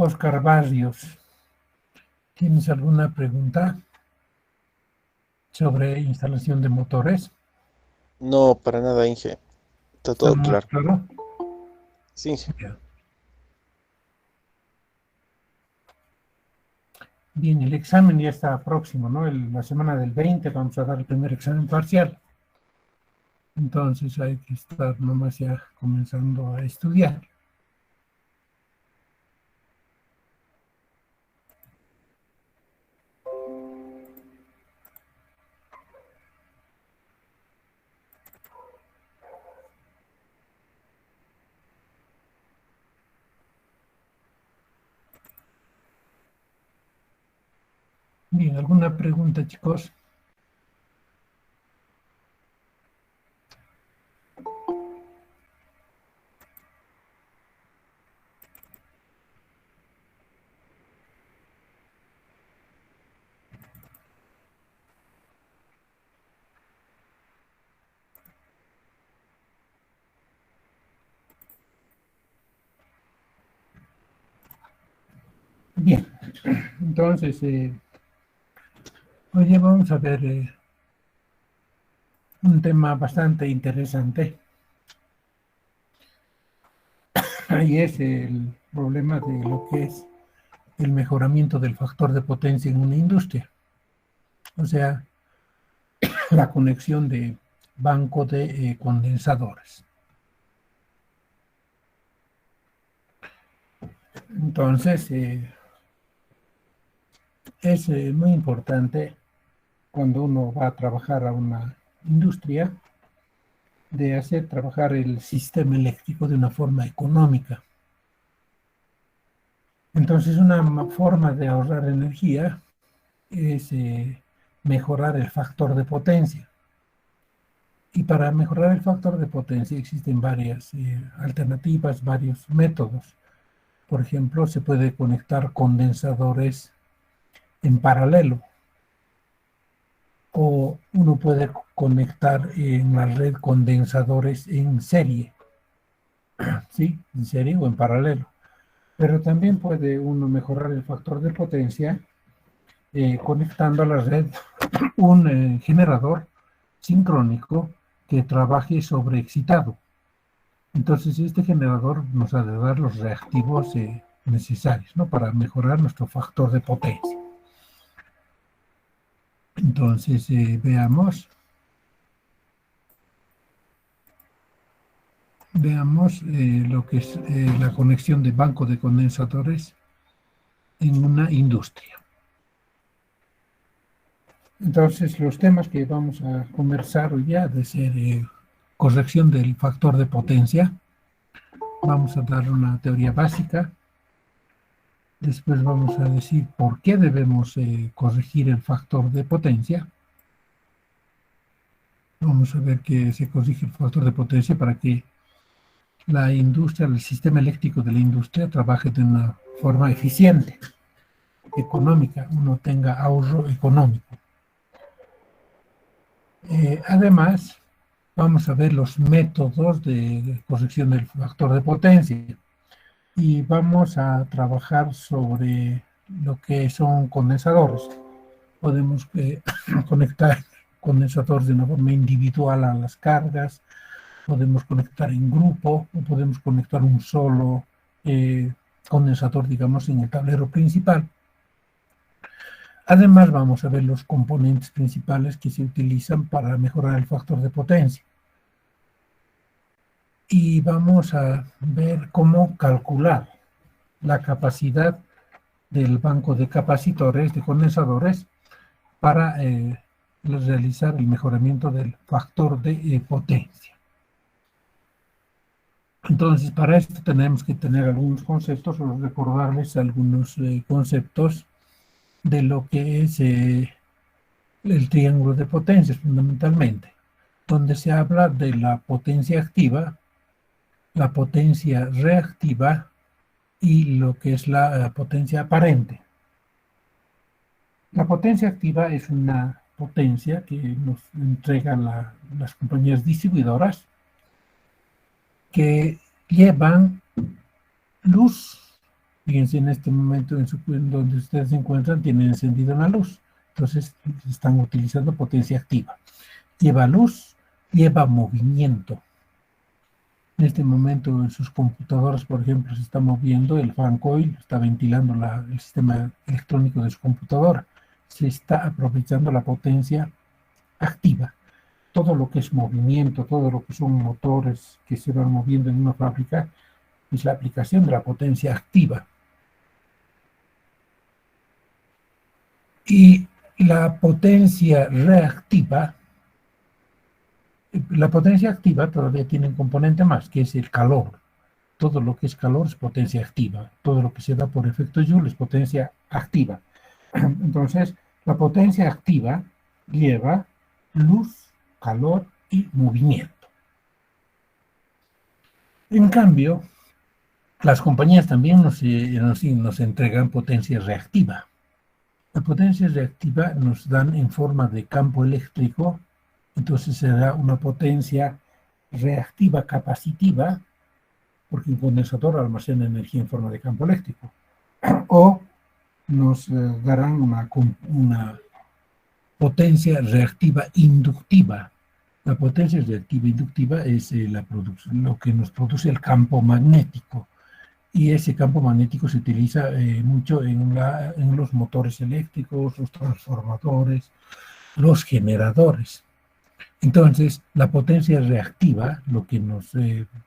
Oscar Barrios, ¿tienes alguna pregunta sobre instalación de motores? No, para nada, Inge. Está todo ¿Estamos claro. claro? Sí, Inge. Ya. Bien, el examen ya está próximo, ¿no? La semana del 20 vamos a dar el primer examen parcial. Entonces hay que estar nomás ya comenzando a estudiar. Bien, ¿alguna pregunta, chicos? Bien, entonces, hoy vamos a ver un tema bastante interesante. Ahí es el problema de lo que es el mejoramiento del factor de potencia en una industria. O sea, la conexión de banco de condensadores. Entonces, es muy importante cuando uno va a trabajar a una industria de hacer trabajar el sistema eléctrico de una forma económica. Entonces, una forma de ahorrar energía es mejorar el factor de potencia. Y para mejorar el factor de potencia existen varias alternativas, varios métodos. Por ejemplo, se puede conectar condensadores en paralelo o uno puede conectar en la red condensadores en serie, ¿sí? En serie o en paralelo. Pero también puede uno mejorar el factor de potencia conectando a la red un generador sincrónico que trabaje sobreexcitado. Entonces, este generador nos ha de dar los reactivos necesarios, ¿no? Para mejorar nuestro factor de potencia. Entonces, veamos lo que es la conexión de banco de condensadores en una industria. Entonces, los temas que vamos a conversar hoy ya de ser corrección del factor de potencia. Vamos a dar una teoría básica. Después vamos a decir por qué debemos corregir el factor de potencia. Vamos a ver que se corrige el factor de potencia para que la industria, el sistema eléctrico de la industria trabaje de una forma eficiente, económica, uno tenga ahorro económico. Además, vamos a ver los métodos de corrección del factor de potencia y vamos a trabajar sobre lo que son condensadores. Podemos conectar condensadores de una forma individual a las cargas, podemos conectar en grupo o podemos conectar un solo condensador, digamos, en el tablero principal. Además, vamos a ver los componentes principales que se utilizan para mejorar el factor de potencia. Y vamos a ver cómo calcular la capacidad del banco de capacitores, de condensadores, para realizar el mejoramiento del factor de potencia. Entonces, para esto tenemos que tener algunos conceptos o recordarles algunos conceptos de lo que es el triángulo de potencias, fundamentalmente, donde se habla de la potencia activa, la potencia reactiva y lo que es la potencia aparente. La potencia activa es una potencia que nos entregan las compañías distribuidoras que llevan luz Fíjense, en este momento en donde ustedes se encuentran, tienen encendida una luz. Entonces, están utilizando potencia activa. Lleva luz, lleva movimiento. En este momento, en sus computadoras, por ejemplo, se está moviendo el fan coil, está ventilando el sistema electrónico de su computadora. Se está aprovechando la potencia activa. Todo lo que es movimiento, todo lo que son motores que se van moviendo en una fábrica, es la aplicación de la potencia activa. Y la potencia reactiva, la potencia activa todavía tiene un componente más, que es el calor. Todo lo que es calor es potencia activa. Todo lo que se da por efecto Joule es potencia activa. Entonces, la potencia activa lleva luz, calor y movimiento. En cambio, las compañías también nos entregan potencia reactiva. La potencia reactiva nos dan en forma de campo eléctrico, entonces será una potencia reactiva capacitiva, porque un condensador almacena energía en forma de campo eléctrico. O nos darán una potencia reactiva inductiva. La potencia reactiva inductiva es lo que nos produce el campo magnético. Y ese campo magnético se utiliza mucho en los motores eléctricos, los transformadores, los generadores. Entonces, la potencia reactiva lo que nos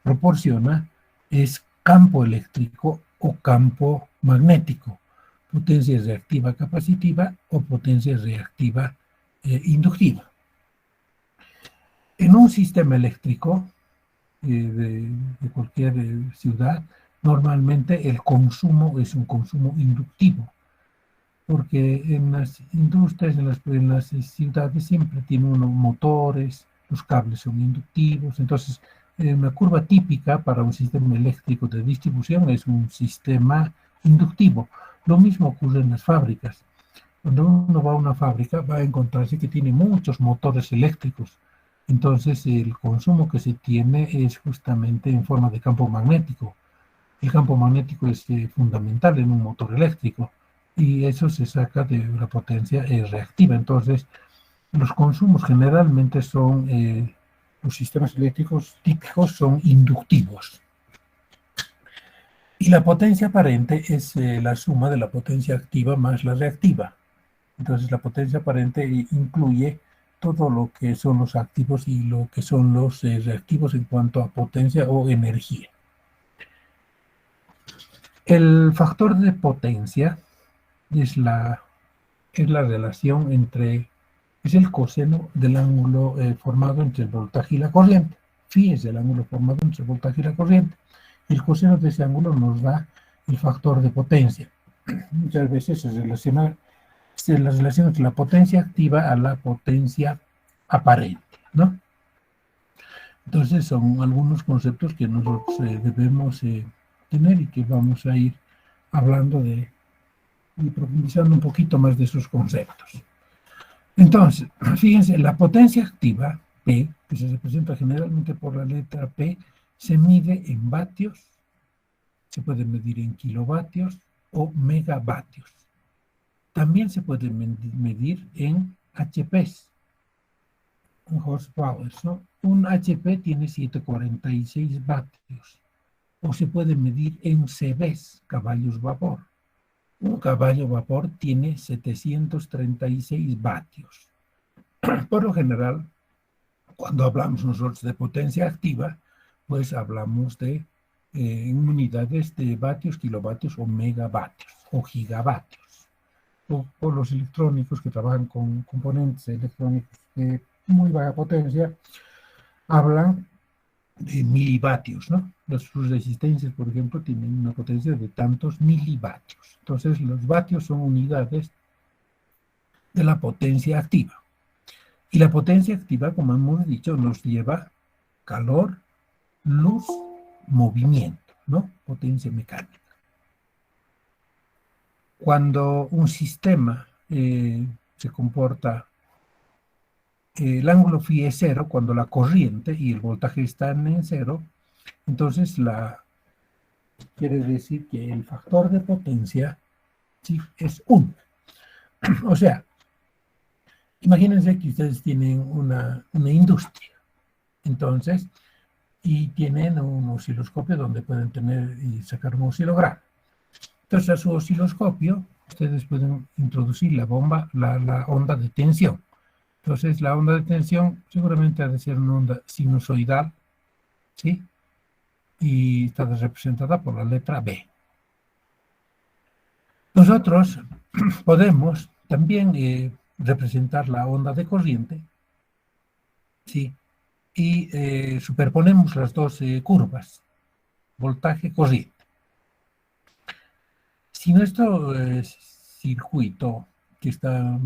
proporciona es campo eléctrico o campo magnético, potencia reactiva capacitiva o potencia reactiva inductiva. En un sistema eléctrico de cualquier ciudad, normalmente el consumo es un consumo inductivo, porque en las industrias, en las ciudades siempre tienen unos motores, los cables son inductivos, entonces una curva típica para un sistema eléctrico de distribución es un sistema inductivo. Lo mismo ocurre en las fábricas. Cuando uno va a una fábrica va a encontrarse que tiene muchos motores eléctricos. Entonces el consumo que se tiene es justamente en forma de campo magnético. El campo magnético es fundamental en un motor eléctrico y eso se saca de la potencia reactiva. Entonces los consumos generalmente son, los sistemas eléctricos típicos son inductivos. Y la potencia aparente es la suma de la potencia activa más la reactiva. Entonces la potencia aparente incluye todo lo que son los activos y lo que son los reactivos en cuanto a potencia o energía. El factor de potencia es la relación es el coseno del ángulo formado entre el voltaje y la corriente. Phi es el ángulo formado entre el voltaje y la corriente. El coseno de ese ángulo nos da el factor de potencia. Muchas veces se relaciona la relación entre la potencia activa a la potencia aparente, ¿no? Entonces son algunos conceptos que nosotros debemos tener y que vamos a ir hablando y profundizando un poquito más de esos conceptos. Entonces, fíjense, la potencia activa, P, que se representa generalmente por la letra P, se mide en vatios, se puede medir en kilovatios o megavatios. También se puede medir en HPs, en horsepower, ¿no? Un HP tiene 746 vatios. O se puede medir en CVs, caballos vapor. Un caballo vapor tiene 736 vatios. Por lo general, cuando hablamos nosotros de potencia activa, pues hablamos de en unidades de vatios, kilovatios o megavatios o gigavatios. Por los electrónicos que trabajan con componentes electrónicos de muy baja potencia, hablan de milivatios, ¿no? Sus resistencias, por ejemplo, tienen una potencia de tantos milivatios. Entonces, los vatios son unidades de la potencia activa. Y la potencia activa, como hemos dicho, nos lleva calor, luz, movimiento, ¿no? Potencia mecánica. Cuando un sistema se comporta, el ángulo phi es cero, cuando la corriente y el voltaje están en cero, entonces quiere decir que el factor de potencia, ¿sí?, es 1. O sea, imagínense que ustedes tienen una industria, entonces, y tienen un osciloscopio donde pueden tener y sacar un oscilograma. Entonces, a su osciloscopio, ustedes pueden introducir la onda de tensión. Entonces, la onda de tensión seguramente ha de ser una onda sinusoidal, ¿sí? Y está representada por la letra B. Nosotros podemos también representar la onda de corriente, ¿sí? Y superponemos las dos curvas, voltaje-corriente. Si nuestro circuito que está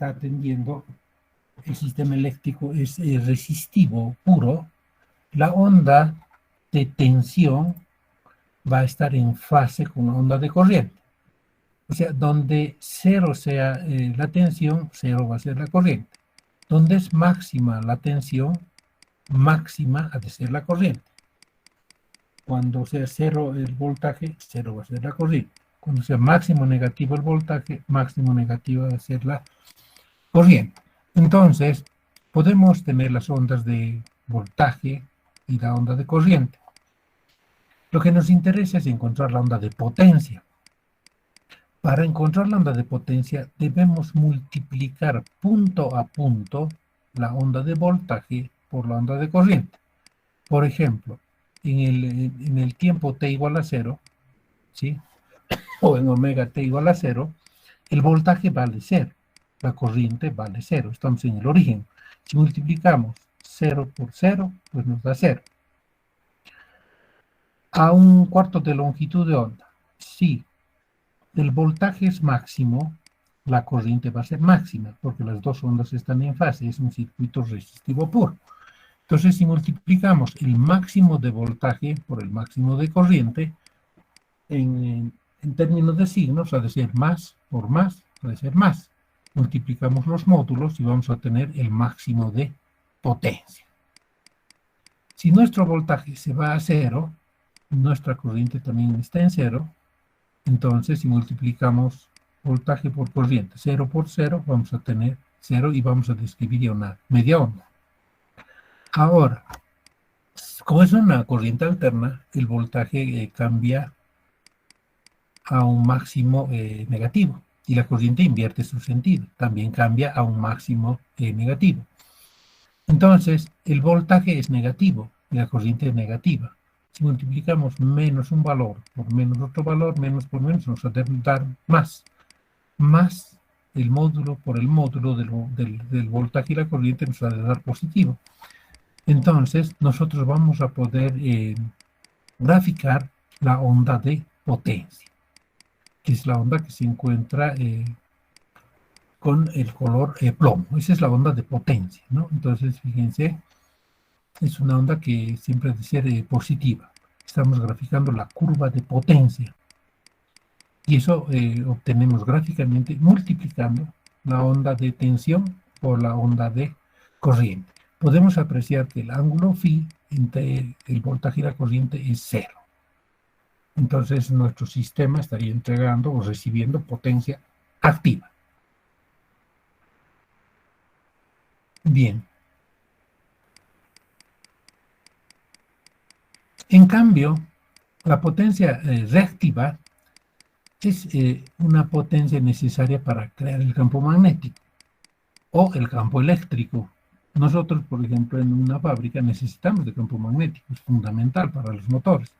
atendiendo el sistema eléctrico es resistivo puro, la onda de tensión va a estar en fase con la onda de corriente. O sea, donde 0 sea la tensión, 0 va a ser la corriente. Donde es máxima la tensión, máxima ha de ser la corriente. Cuando sea 0 el voltaje, 0 va a ser la corriente. Cuando sea máximo negativo el voltaje, máximo negativo va a ser la corriente. Entonces, podemos tener las ondas de voltaje y la onda de corriente. Lo que nos interesa es encontrar la onda de potencia. Para encontrar la onda de potencia debemos multiplicar punto a punto la onda de voltaje por la onda de corriente. Por ejemplo, en el tiempo t igual a 0, ¿sí?, o en omega t igual a 0, el voltaje vale 0, la corriente vale 0, estamos en el origen. Si multiplicamos 0 por 0, pues nos da 0. A un cuarto de longitud de onda, si el voltaje es máximo, la corriente va a ser máxima, porque las dos ondas están en fase, es un circuito resistivo puro. Entonces, si multiplicamos el máximo de voltaje por el máximo de corriente, en términos de signos, ha de ser más por más, ha de ser más. Multiplicamos los módulos y vamos a tener el máximo de potencia. Si nuestro voltaje se va a 0, nuestra corriente también está en 0, entonces si multiplicamos voltaje por corriente, 0 por 0, vamos a tener 0 y vamos a describir una media onda. Ahora, como es una corriente alterna, el voltaje cambia a un máximo negativo y la corriente invierte su sentido, también cambia a un máximo negativo. Entonces, el voltaje es negativo y la corriente es negativa. Si multiplicamos menos un valor por menos otro valor, menos por menos, nos va a dar más. Más el módulo por el módulo del voltaje y la corriente nos va a dar positivo. Entonces, nosotros vamos a poder graficar la onda de potencia, que es la onda que se encuentra con el color plomo. Esa es la onda de potencia, ¿no? Entonces, fíjense, es una onda que siempre debe ser positiva. Estamos graficando la curva de potencia. Y eso obtenemos gráficamente multiplicando la onda de tensión por la onda de corriente. Podemos apreciar que el ángulo phi entre el voltaje y la corriente es 0. Entonces nuestro sistema estaría entregando o recibiendo potencia activa. Bien. En cambio, la potencia reactiva es una potencia necesaria para crear el campo magnético o el campo eléctrico. Nosotros, por ejemplo, en una fábrica necesitamos de campo magnético, es fundamental para los motores.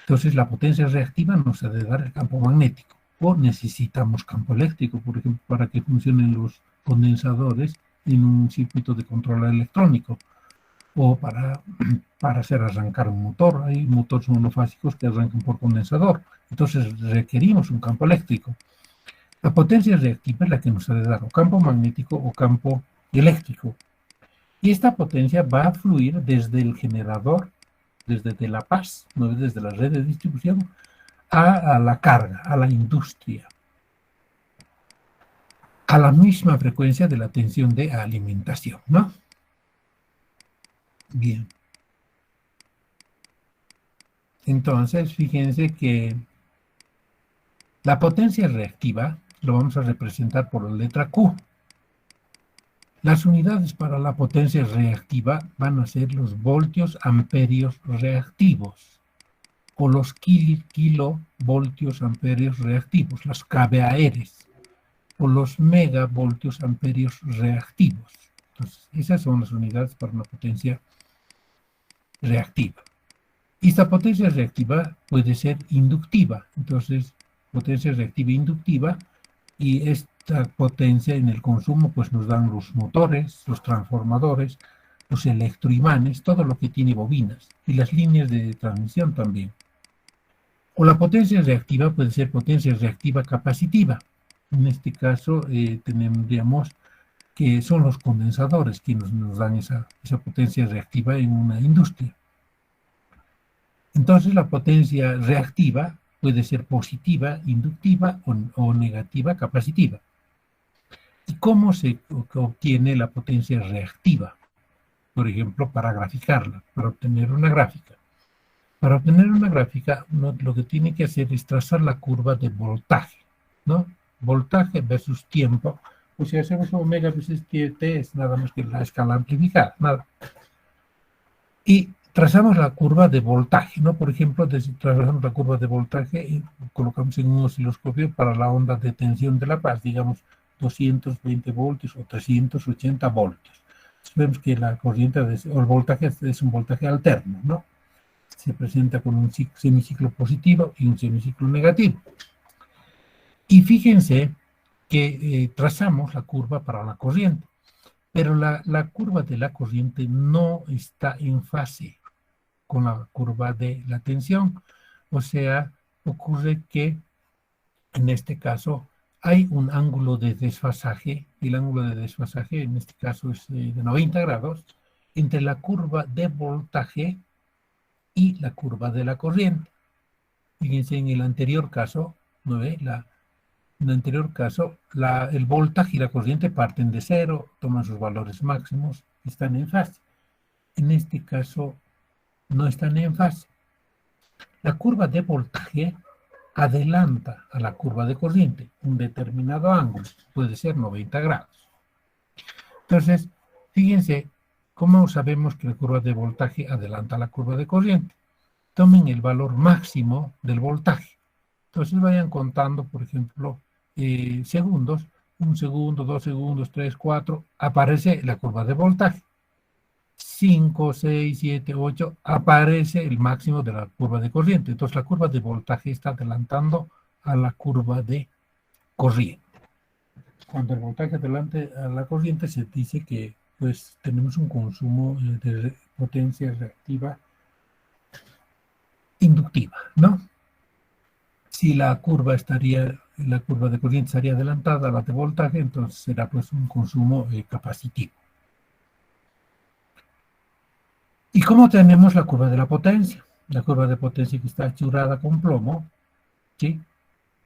Entonces, la potencia reactiva nos ha de dar el campo magnético. O necesitamos campo eléctrico, por ejemplo, para que funcionen los condensadores en un circuito de control electrónico. O para hacer arrancar un motor. Hay motores monofásicos que arrancan por condensador. Entonces, requerimos un campo eléctrico. La potencia reactiva es la que nos ha de dar o campo magnético o campo eléctrico. Y esta potencia va a fluir desde el generador, desde la paz, ¿no?, desde la red de distribución, a la carga, a la industria, a la misma frecuencia de la tensión de alimentación, ¿no? Bien. Entonces, fíjense que la potencia reactiva lo vamos a representar por la letra Q. Las unidades para la potencia reactiva van a ser los voltios amperios reactivos o los kilovoltios amperios reactivos, las kVARs, o los megavoltios amperios reactivos. Entonces, esas son las unidades para una potencia reactiva. Esta potencia reactiva puede ser inductiva, entonces potencia reactiva inductiva, y esta potencia en el consumo pues nos dan los motores, los transformadores, los electroimanes, todo lo que tiene bobinas, y las líneas de transmisión también. O la potencia reactiva puede ser potencia reactiva capacitiva. En este caso tendríamos que son los condensadores quienes nos dan esa potencia reactiva en una industria. Entonces la potencia reactiva puede ser positiva, inductiva o negativa, capacitiva. ¿Y cómo se obtiene la potencia reactiva? Por ejemplo, para graficarla, para obtener una gráfica. Para obtener una gráfica, uno lo que tiene que hacer es trazar la curva de voltaje, ¿no? Voltaje versus tiempo. Pues si hacemos omega veces t es nada más que la escala amplificada, nada. Y trazamos la curva de voltaje, ¿no? Por ejemplo, trazamos la curva de voltaje y colocamos en un osciloscopio para la onda de tensión de La Paz, digamos 220 voltios o 380 voltios. Entonces vemos que la corriente o el voltaje es un voltaje alterno, ¿no? Se presenta con un semiciclo positivo y un semiciclo negativo. Y fíjense que trazamos la curva para la corriente, pero la curva de la corriente no está en fase con la curva de la tensión. O sea, ocurre que en este caso hay un ángulo de desfasaje, y el ángulo de desfasaje en este caso es de 90 grados, entre la curva de voltaje y la curva de la corriente. Fíjense, en el anterior caso, ¿no ve? En el anterior caso, el voltaje y la corriente parten de cero, toman sus valores máximos, están en fase. En este caso, no están en fase. La curva de voltaje adelanta a la curva de corriente un determinado ángulo, puede ser 90 grados. Entonces, fíjense cómo sabemos que la curva de voltaje adelanta a la curva de corriente. Tomen el valor máximo del voltaje. Entonces vayan contando, por ejemplo, segundos, 1 segundo, 2 segundos, 3, 4, aparece la curva de voltaje. 5, 6, 7, 8, aparece el máximo de la curva de corriente. Entonces la curva de voltaje está adelantando a la curva de corriente. Cuando el voltaje adelante a la corriente se dice que pues tenemos un consumo de potencia reactiva inductiva, ¿no? Si la curva de corriente estaría adelantada a la de voltaje, entonces será pues un consumo capacitivo. ¿Y cómo tenemos la curva de la potencia? La curva de potencia que está achurada con plomo, ¿sí?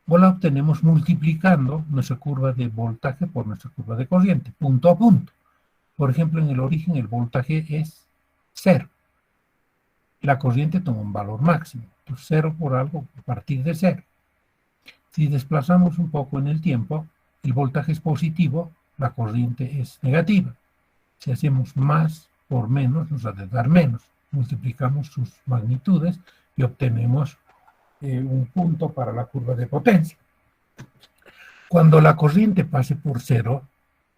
O la obtenemos multiplicando nuestra curva de voltaje por nuestra curva de corriente, punto a punto. Por ejemplo, en el origen el voltaje es 0. La corriente toma un valor máximo, pues 0 por algo a partir de 0. Si desplazamos un poco en el tiempo, el voltaje es positivo, la corriente es negativa. Si hacemos más por menos, nos ha de dar menos. Multiplicamos sus magnitudes y obtenemos un punto para la curva de potencia. Cuando la corriente pase por 0,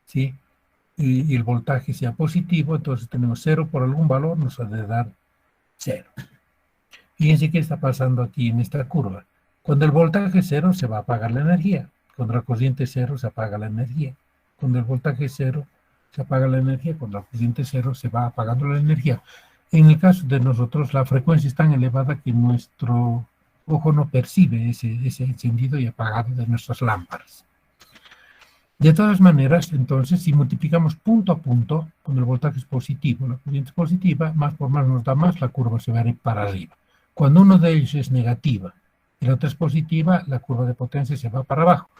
¿sí? y el voltaje sea positivo, entonces tenemos 0 por algún valor, nos ha de dar 0. Fíjense qué está pasando aquí en esta curva. Cuando el voltaje es 0, se va a apagar la energía. Cuando la corriente es 0, se apaga la energía. Cuando el voltaje es 0, se apaga la energía. Cuando la corriente es 0, se va apagando la energía. En el caso de nosotros, la frecuencia es tan elevada que nuestro ojo no percibe ese encendido y apagado de nuestras lámparas. De todas maneras, entonces, si multiplicamos punto a punto, cuando el voltaje es positivo, la corriente es positiva, más por más nos da más, la curva se va a ir para arriba. Cuando uno de ellos es negativa y la otra es positiva, la curva de potencia se va para abajo.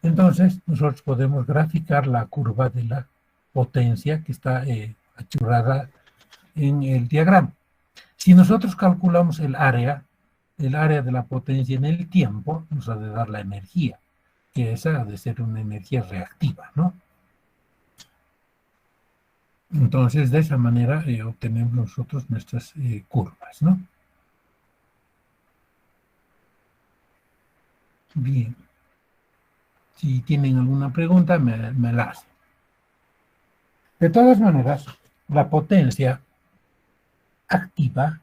Entonces, nosotros podemos graficar la curva de la potencia que está achurrada en el diagrama. Si nosotros calculamos el área el área de la potencia en el tiempo nos ha de dar la energía, que esa ha de ser una energía reactiva, ¿no? Entonces, de esa manera obtenemos nosotros nuestras curvas, ¿no? Bien. Si tienen alguna pregunta, me la hacen. De todas maneras, la potencia activa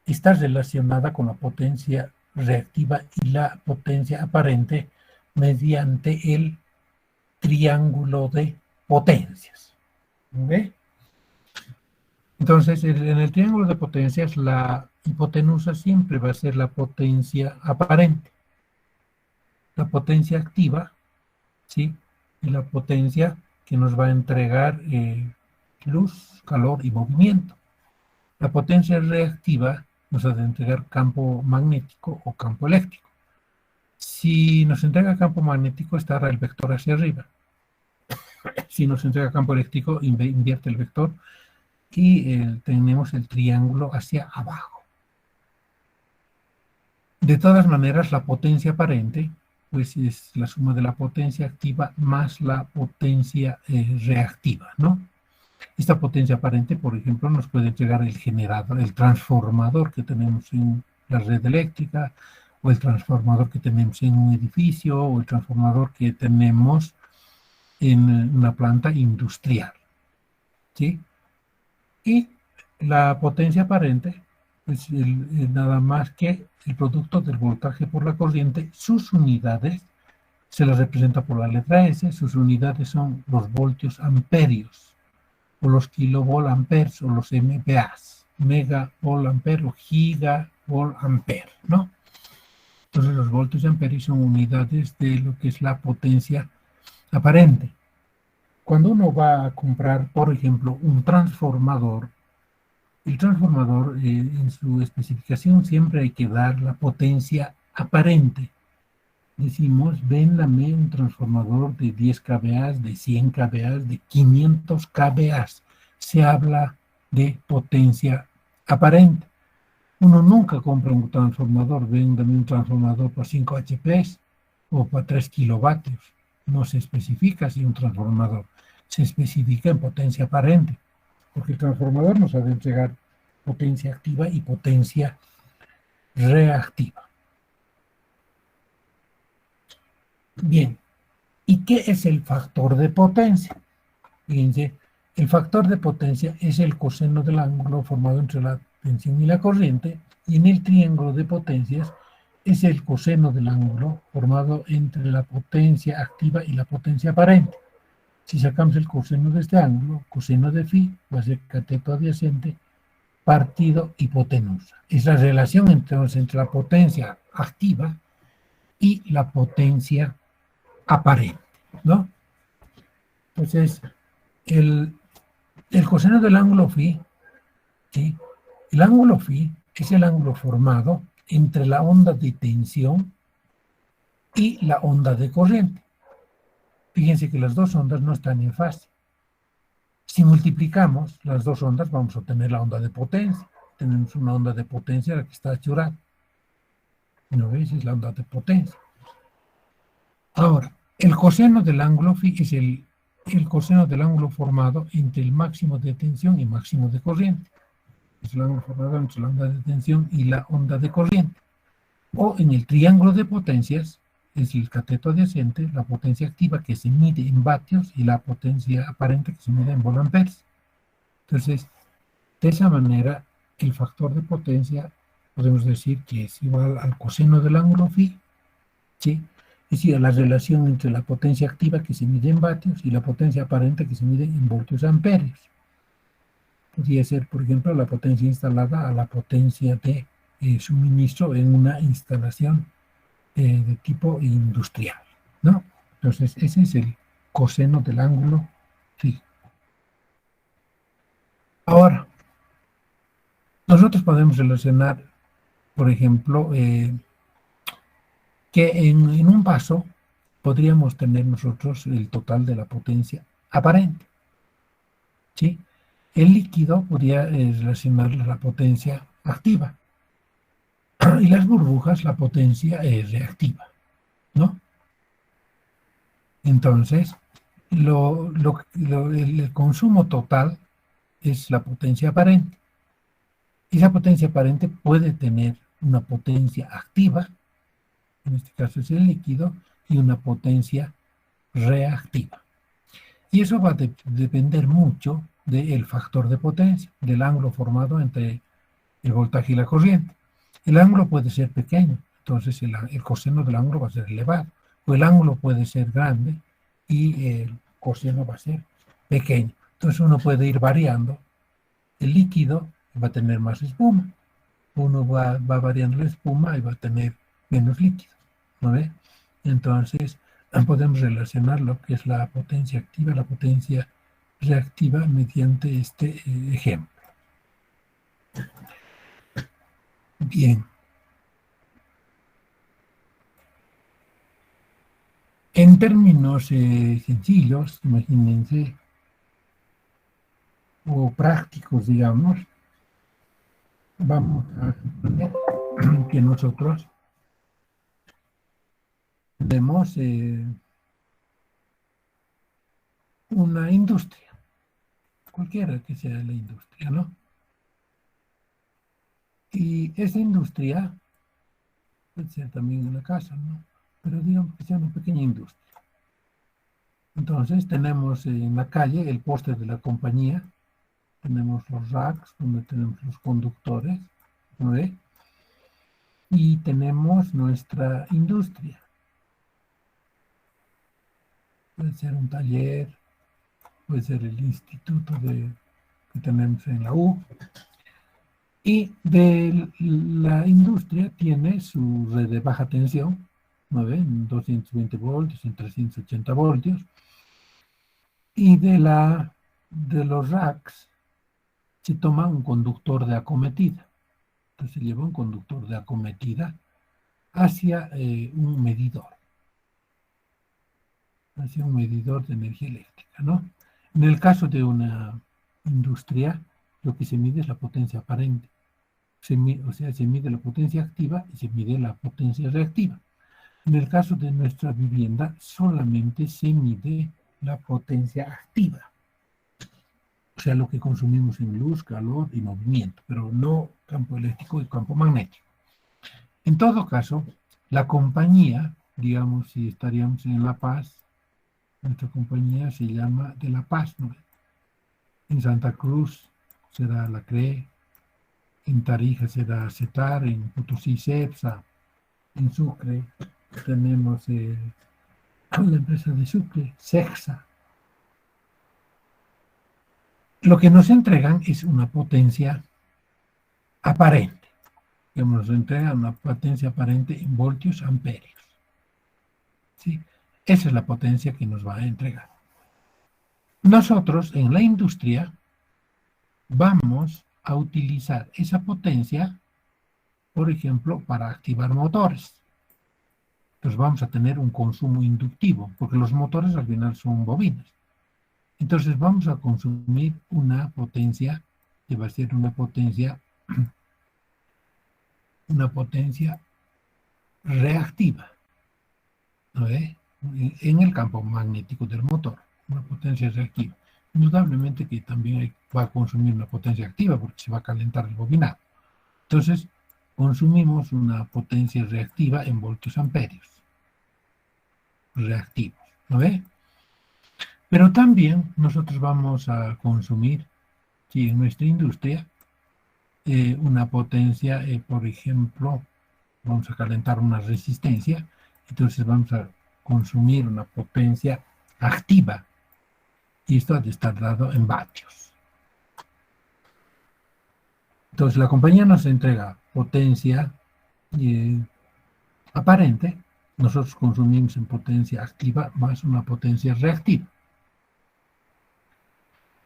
está relacionada con la potencia reactiva y la potencia aparente mediante el triángulo de potencias. ¿Ve? Entonces, en el triángulo de potencias, la hipotenusa siempre va a ser la potencia aparente. La potencia activa, ¿sí? Y la potencia que nos va a entregar luz, calor y movimiento. La potencia reactiva nos ha de entregar campo magnético o campo eléctrico. Si nos entrega campo magnético, estará el vector hacia arriba. Si nos entrega campo eléctrico, invierte el vector y tenemos el triángulo hacia abajo. De todas maneras, la potencia aparente pues es la suma de la potencia activa más la potencia reactiva, ¿no? Esta potencia aparente, por ejemplo, nos puede entregar el generador, el transformador que tenemos en la red eléctrica, o el transformador que tenemos en un edificio, o el transformador que tenemos en una planta industrial, ¿sí? Y la potencia aparente, pues nada más que el producto del voltaje por la corriente, sus unidades, se las representa por la letra S, sus unidades son los voltios amperios, o los kilovolt-amperes, o los MPAs, megavolt-ampere o gigavolt-ampere, ¿no? Entonces los voltios amperios son unidades de lo que es la potencia aparente. Cuando uno va a comprar, por ejemplo, un transformador, el transformador en su especificación siempre hay que dar la potencia aparente. Decimos, véndame un transformador de 10 kVA, de 100 kVA, de 500 kVA. Se habla de potencia aparente. Uno nunca compra un transformador, véndame un transformador para 5 HPs o para 3 kilovatios. No se especifica si un transformador, se especifica en potencia aparente, porque el transformador nos ha de entregar potencia activa y potencia reactiva. Bien, ¿y qué es el factor de potencia? Fíjense, el factor de potencia es el coseno del ángulo formado entre la tensión y la corriente, y en el triángulo de potencias es el coseno del ángulo formado entre la potencia activa y la potencia aparente. Si sacamos el coseno de este ángulo, coseno de phi, va a ser cateto adyacente partido hipotenusa. Es la relación entonces entre la potencia activa y la potencia aparente, ¿no? Entonces, el coseno del ángulo phi, ¿sí? El ángulo phi es el ángulo formado entre la onda de tensión y la onda de corriente. Fíjense que las dos ondas no están en fase. Si multiplicamos las dos ondas, vamos a obtener la onda de potencia. Tenemos una onda de potencia la que está churada. ¿No ves? Es la onda de potencia. Ahora, el coseno del ángulo phi es el coseno del ángulo formado entre el máximo de tensión y máximo de corriente. Es el ángulo formado entre la onda de tensión y la onda de corriente. O en el triángulo de potencias, es el cateto adyacente, la potencia activa que se mide en vatios y la potencia aparente que se mide en volt-amperes. Entonces, de esa manera, el factor de potencia podemos decir que es igual al coseno del ángulo phi, ¿sí? Es decir, a la relación entre la potencia activa que se mide en vatios y la potencia aparente que se mide en voltios amperios. Podría ser, por ejemplo, la potencia instalada a la potencia de suministro en una instalación de tipo industrial, ¿no? Entonces, ese es el coseno del ángulo phi. Ahora, nosotros podemos relacionar, por ejemplo, que en un paso podríamos tener nosotros el total de la potencia aparente, ¿sí? El líquido podría relacionar la potencia activa. Y las burbujas, la potencia es reactiva, ¿no? Entonces, el consumo total es la potencia aparente. Esa potencia aparente puede tener una potencia activa, en este caso es el líquido, y una potencia reactiva. Y eso va a depender mucho del factor de potencia, del ángulo formado entre el voltaje y la corriente. El ángulo puede ser pequeño, entonces el coseno del ángulo va a ser elevado, o el ángulo puede ser grande y el coseno va a ser pequeño. Entonces uno puede ir variando. El líquido va a tener más espuma, uno va variando la espuma y va a tener menos líquido, ¿no ve? Entonces podemos relacionar lo que es la potencia activa y la potencia reactiva mediante este ejemplo. Bien. En términos sencillos, imagínense, o prácticos, digamos, vamos a suponer que nosotros tenemos una industria, cualquiera que sea la industria, ¿no? Y esa industria puede ser también una casa, ¿no? Pero digamos que sea una pequeña industria. Entonces tenemos en la calle el poste de la compañía, tenemos los racks donde tenemos los conductores, ¿no ve? Y tenemos nuestra industria. Puede ser un taller, puede ser el instituto que tenemos en la U. Y de la industria tiene su red de baja tensión, ¿no ve? En 220 voltios, en 380 voltios. Y de los racks se toma un conductor de acometida. Entonces se lleva un conductor de acometida hacia un medidor de energía eléctrica, ¿no? En el caso de una industria, lo que se mide es la potencia aparente. O sea, se mide la potencia activa y se mide la potencia reactiva. En el caso de nuestra vivienda, solamente se mide la potencia activa. O sea, lo que consumimos en luz, calor y movimiento, pero no campo eléctrico y campo magnético. En todo caso, la compañía, digamos, si estaríamos en La Paz, nuestra compañía se llama de La Paz, ¿no? En Santa Cruz será la CRE, en Tarija será CETAR, en Potosí CEPSA, en Sucre tenemos la empresa de Sucre, CEXA. Lo que nos entregan es una potencia aparente, que nos entregan una potencia aparente en voltios amperios. ¿Sí? Esa es la potencia que nos va a entregar. Nosotros en la industria vamos a utilizar esa potencia, por ejemplo, para activar motores. Entonces vamos a tener un consumo inductivo, porque los motores al final son bobinas. Entonces vamos a consumir una potencia que va a ser una potencia reactiva, ¿no ve? En el campo magnético del motor, una potencia reactiva. Indudablemente que también va a consumir una potencia activa porque se va a calentar el bobinado. Entonces, consumimos una potencia reactiva en voltios amperios. Reactivos, ¿no ve? Pero también nosotros vamos a consumir, sí, en nuestra industria, una potencia, por ejemplo, vamos a calentar una resistencia, entonces vamos a consumir una potencia activa, y esto ha de estar dado en vatios. Entonces la compañía nos entrega potencia aparente, nosotros consumimos en potencia activa más una potencia reactiva.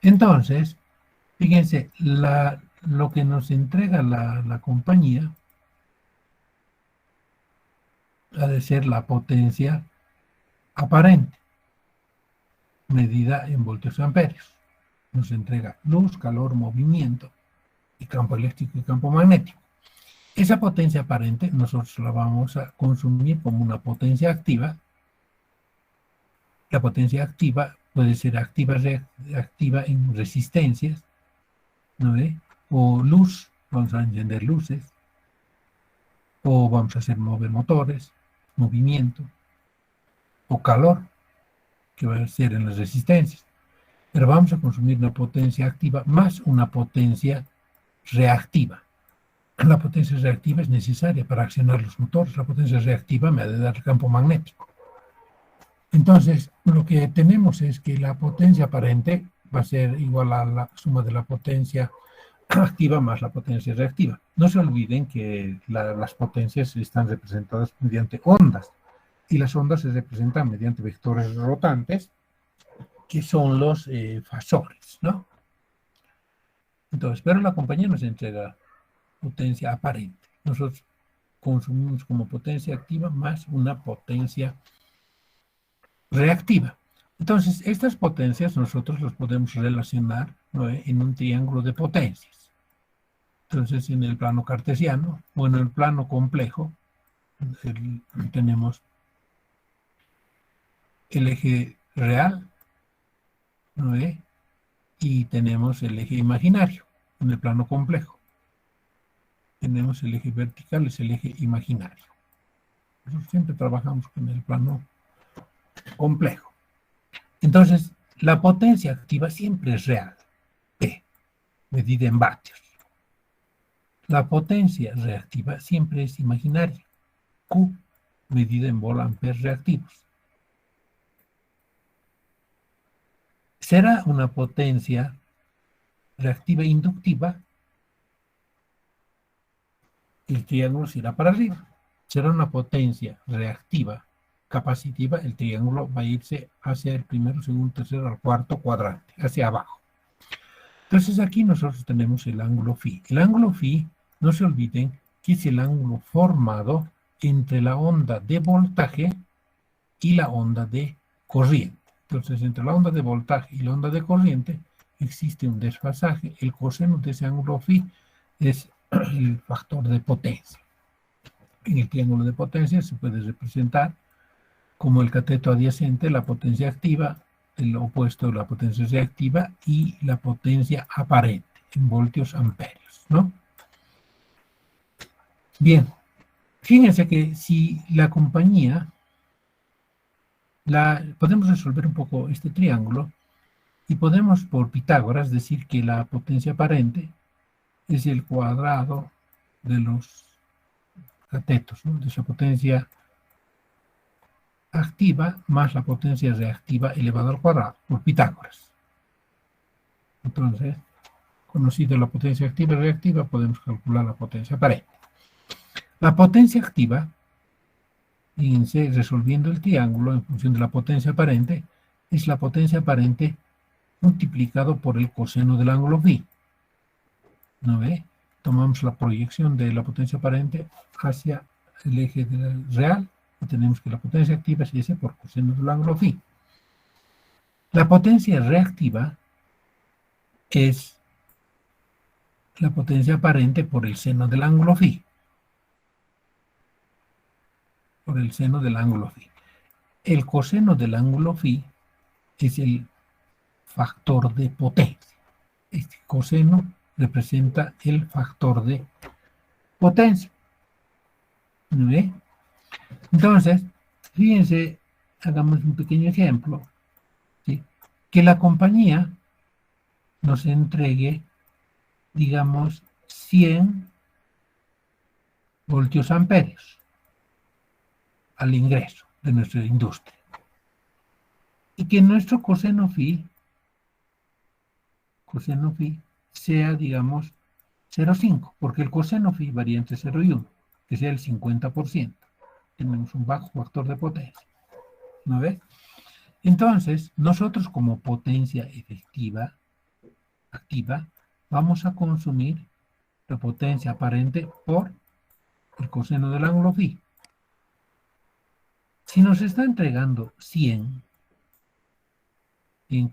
Entonces, fíjense, lo que nos entrega la compañía ha de ser la potencia aparente, medida en voltios amperios. Nos entrega luz, calor, movimiento, y campo eléctrico y campo magnético. Esa potencia aparente nosotros la vamos a consumir como una potencia activa. La potencia activa puede ser activa, reactiva en resistencias, ¿no ve? O luz, vamos a encender luces, o vamos a hacer mover motores, movimiento, o calor, que va a ser en las resistencias. Pero vamos a consumir una potencia activa más una potencia reactiva. La potencia reactiva es necesaria para accionar los motores. La potencia reactiva me ha de dar el campo magnético. Entonces, lo que tenemos es que la potencia aparente va a ser igual a la suma de la potencia activa más la potencia reactiva. No se olviden que las potencias están representadas mediante ondas y las ondas se representan mediante vectores rotantes que son los fasores, ¿no? Entonces, pero la compañía nos entrega potencia aparente. Nosotros consumimos como potencia activa más una potencia reactiva. Entonces, estas potencias nosotros las podemos relacionar, ¿no?, en un triángulo de potencias. Entonces, en el plano cartesiano o en el plano complejo, tenemos el eje real, ¿no?, y tenemos el eje imaginario en el plano complejo. Tenemos el eje vertical, es el eje imaginario. Nosotros siempre trabajamos con el plano complejo. Entonces, la potencia activa siempre es real, P, medida en vatios. La potencia reactiva siempre es imaginaria, Q, medida en volt-amperes reactivos. Será una potencia reactiva inductiva, el triángulo se irá para arriba. Será una potencia reactiva capacitiva, el triángulo va a irse hacia el primero, segundo, tercero, al cuarto cuadrante, hacia abajo. Entonces aquí nosotros tenemos el ángulo φ. El ángulo φ, no se olviden, que es el ángulo formado entre la onda de voltaje y la onda de corriente. Entonces, entre la onda de voltaje y la onda de corriente existe un desfasaje. El coseno de ese ángulo φ es el factor de potencia. En el triángulo de potencia se puede representar como el cateto adyacente, la potencia activa, el opuesto, la potencia reactiva y la potencia aparente en voltios amperios, ¿no? Bien, fíjense que si la compañía, podemos resolver un poco este triángulo y podemos por Pitágoras decir que la potencia aparente es el cuadrado de los catetos, ¿no?, de su potencia activa más la potencia reactiva elevado al cuadrado, por Pitágoras. Entonces, conocido la potencia activa y reactiva, podemos calcular la potencia aparente. La potencia activa, fíjense, resolviendo el triángulo en función de la potencia aparente, es la potencia aparente multiplicado por el coseno del ángulo φ. ¿No ve? Tomamos la proyección de la potencia aparente hacia el eje real y tenemos que la potencia activa es S por coseno del ángulo φ. La potencia reactiva es la potencia aparente por el seno del ángulo φ. Por el seno del ángulo φ. El coseno del ángulo φ es el factor de potencia. Este coseno representa el factor de potencia. ¿No ve? Entonces, fíjense, hagamos un pequeño ejemplo, ¿sí?, que la compañía nos entregue, digamos, 100 voltios amperios al ingreso de nuestra industria. Y que nuestro coseno φ sea, digamos, 0,5, porque el coseno φ varía entre 0 y 1, que sea el 50%. Tenemos un bajo factor de potencia. ¿No ves? Entonces, nosotros como potencia efectiva, activa, vamos a consumir la potencia aparente por el coseno del ángulo φ. Si nos está entregando 100 en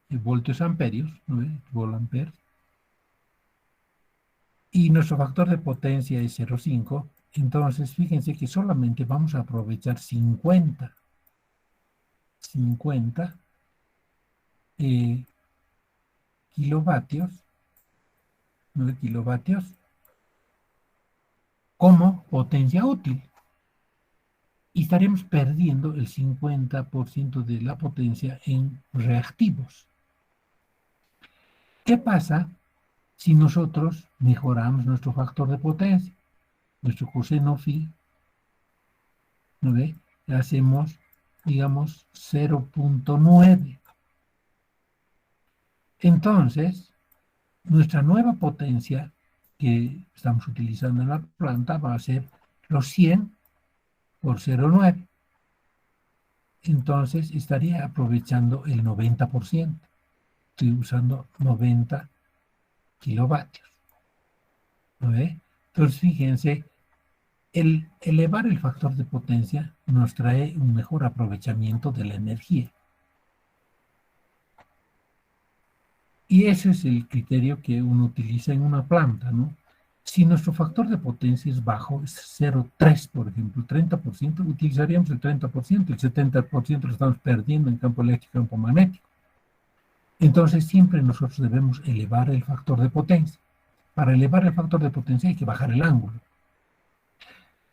voltios amperios, ¿no ves?, volt amperes, y nuestro factor de potencia es 0,5, entonces fíjense que solamente vamos a aprovechar 50 kilovatios, 9 kilovatios, como potencia útil. Y estaremos perdiendo el 50% de la potencia en reactivos. ¿Qué pasa si nosotros mejoramos nuestro factor de potencia? Nuestro coseno phi, ¿no ve? Le hacemos, digamos, 0,9. Entonces, nuestra nueva potencia que estamos utilizando en la planta va a ser los 100 por 0,9. Entonces, estaría aprovechando el 90%. Estoy usando 90 kilovatios. ¿No ve? Entonces, fíjense, el elevar el factor de potencia nos trae un mejor aprovechamiento de la energía. Y ese es el criterio que uno utiliza en una planta, ¿no? Si nuestro factor de potencia es bajo, es 0,3, por ejemplo, 30%, utilizaríamos el 30%, el 70% lo estamos perdiendo en campo eléctrico y campo magnético. Entonces, siempre nosotros debemos elevar el factor de potencia. Para elevar el factor de potencia hay que bajar el ángulo.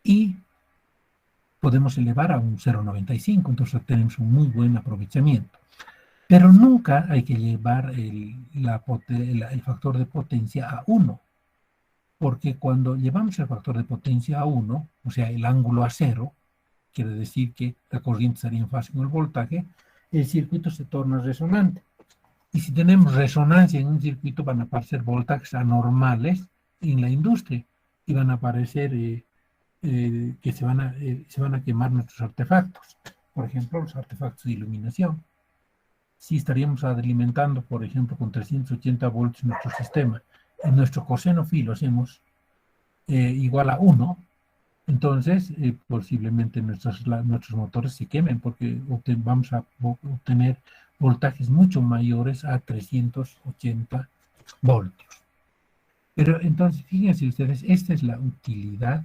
Y podemos elevar a un 0,95, entonces tenemos un muy buen aprovechamiento. Pero nunca hay que llevar el factor de potencia a 1, porque cuando llevamos el factor de potencia a 1, o sea, el ángulo a 0, quiere decir que la corriente estaría en fase con el voltaje, el circuito se torna resonante. Y si tenemos resonancia en un circuito, van a aparecer voltajes anormales en la industria y van a aparecer que se van a quemar nuestros artefactos. Por ejemplo, los artefactos de iluminación. Si estaríamos alimentando, por ejemplo, con 380 voltios nuestro sistema, y nuestro coseno phi lo hacemos igual a 1, entonces posiblemente nuestros motores se quemen porque vamos a obtener voltajes mucho mayores a 380 voltios. Pero entonces, fíjense ustedes, esta es la utilidad,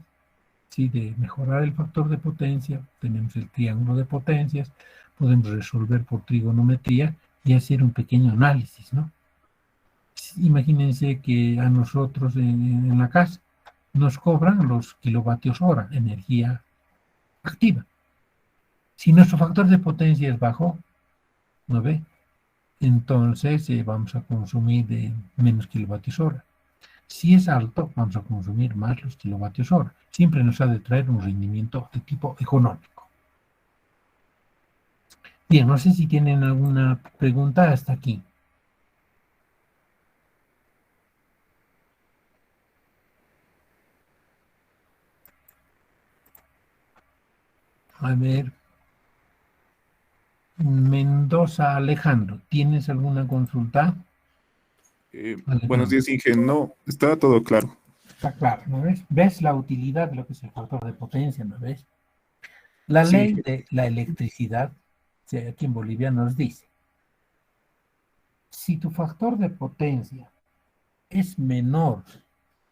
¿sí?, de mejorar el factor de potencia. Tenemos el triángulo de potencias, podemos resolver por trigonometría y hacer un pequeño análisis, ¿no? Imagínense que a nosotros en la casa nos cobran los kilovatios hora, energía activa. Si nuestro factor de potencia es bajo, ¿no ve? Entonces vamos a consumir menos kilovatios hora. Si es alto, vamos a consumir más los kilovatios hora. Siempre nos ha de traer un rendimiento de tipo económico. Bien, no sé si tienen alguna pregunta hasta aquí. A ver. Mendoza Alejandro, ¿tienes alguna consulta? Buenos días, Inge. No, está todo claro. Está claro, ¿no ves? ¿Ves la utilidad de lo que es el factor de potencia, no ves? La Sí. ley de la electricidad, aquí en Bolivia nos dice, si tu factor de potencia es menor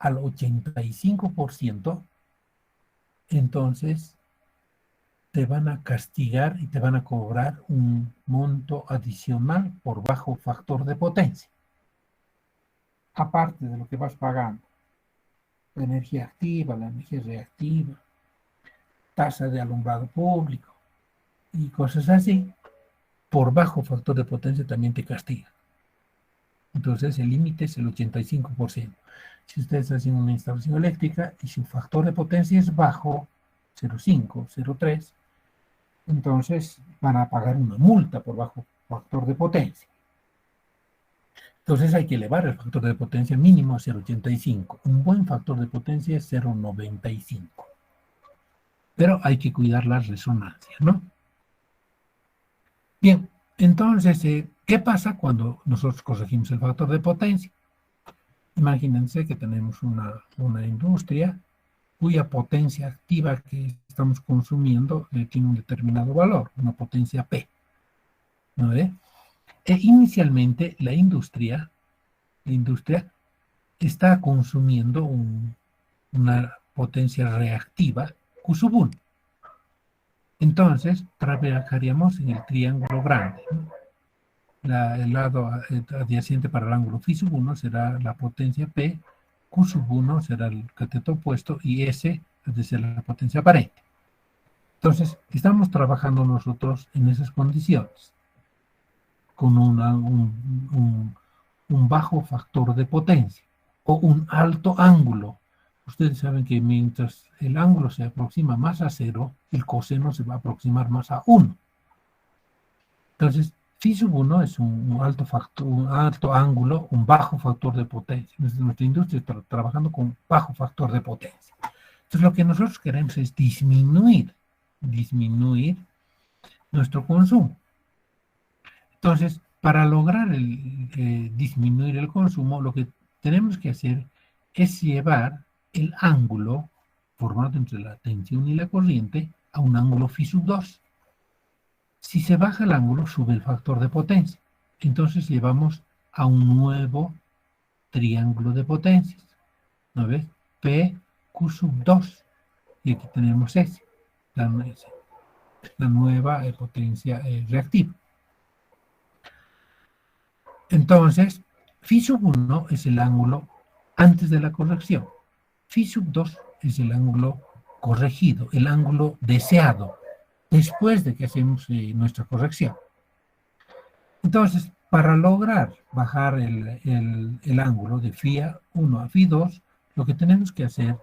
al 85%, entonces te van a castigar y te van a cobrar un monto adicional por bajo factor de potencia. Aparte de lo que vas pagando, la energía activa, la energía reactiva, tasa de alumbrado público y cosas así, por bajo factor de potencia también te castiga. Entonces el límite es el 85%. Si ustedes hacen una instalación eléctrica y su factor de potencia es bajo, 0,5, 0,3, entonces van a pagar una multa por bajo factor de potencia. Entonces hay que elevar el factor de potencia mínimo a 0,85. Un buen factor de potencia es 0,95. Pero hay que cuidar la resonancia, ¿no? Bien, entonces, ¿qué pasa cuando nosotros corregimos el factor de potencia? Imagínense que tenemos una industria cuya potencia activa que estamos consumiendo tiene un determinado valor, una potencia P. ¿No ve? Inicialmente la industria está consumiendo una potencia reactiva Q sub 1. Entonces, trabajaríamos en el triángulo grande, ¿no? El lado adyacente para el ángulo phi sub 1 será la potencia P, Q sub 1 será el cateto opuesto y S es decir, la potencia aparente. Entonces, estamos trabajando nosotros en esas condiciones, con un bajo factor de potencia o un alto ángulo. Ustedes saben que mientras el ángulo se aproxima más a 0, el coseno se va a aproximar más a 1. Entonces, phi sub 1 es un alto factor, un alto ángulo, un bajo factor de potencia. Nuestra industria está trabajando con bajo factor de potencia. Entonces, lo que nosotros queremos es disminuir nuestro consumo. Entonces, para lograr disminuir el consumo, lo que tenemos que hacer es llevar el ángulo formado entre la tensión y la corriente a un ángulo phi sub 2. Si se baja el ángulo, sube el factor de potencia. Entonces llevamos a un nuevo triángulo de potencias. ¿No ves? P, Q sub 2. Y aquí tenemos S, la nueva potencia reactiva. Entonces, phi sub 1 es el ángulo antes de la corrección. Phi sub 2 es el ángulo corregido, el ángulo deseado, después de que hacemos nuestra corrección. Entonces, para lograr bajar el ángulo de phi 1 a phi 2, lo que tenemos que hacer,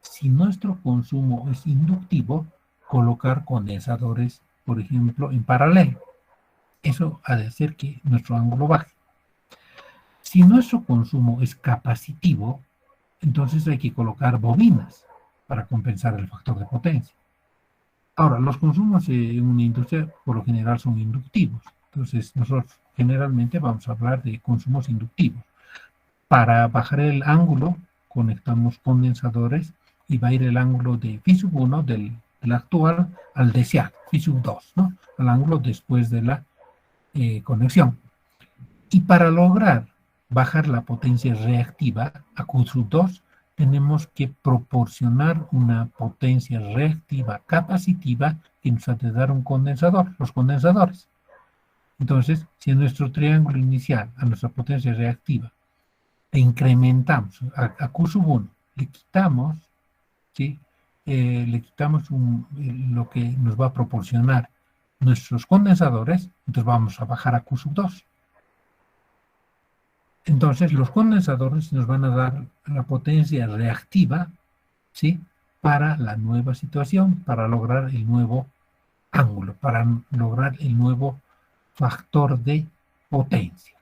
si nuestro consumo es inductivo, colocar condensadores, por ejemplo, en paralelo. Eso ha de hacer que nuestro ángulo baje. Si nuestro consumo es capacitivo, entonces hay que colocar bobinas para compensar el factor de potencia. Ahora, los consumos en una industria por lo general son inductivos. Entonces, nosotros generalmente vamos a hablar de consumos inductivos. Para bajar el ángulo, conectamos condensadores y va a ir el ángulo de phi sub 1 del actual al deseado, phi sub 2, ¿no? Al ángulo después de la conexión. Y para lograr bajar la potencia reactiva a Q sub 2, tenemos que proporcionar una potencia reactiva capacitiva que nos ha de dar un condensador, los condensadores. Entonces, si en nuestro triángulo inicial, a nuestra potencia reactiva, le incrementamos a Q sub 1, le quitamos, ¿sí? Le quitamos lo que nos va a proporcionar nuestros condensadores, entonces vamos a bajar a Q sub 2. Entonces, los condensadores nos van a dar la potencia reactiva, ¿sí? Para la nueva situación, para lograr el nuevo ángulo, para lograr el nuevo factor de potencia.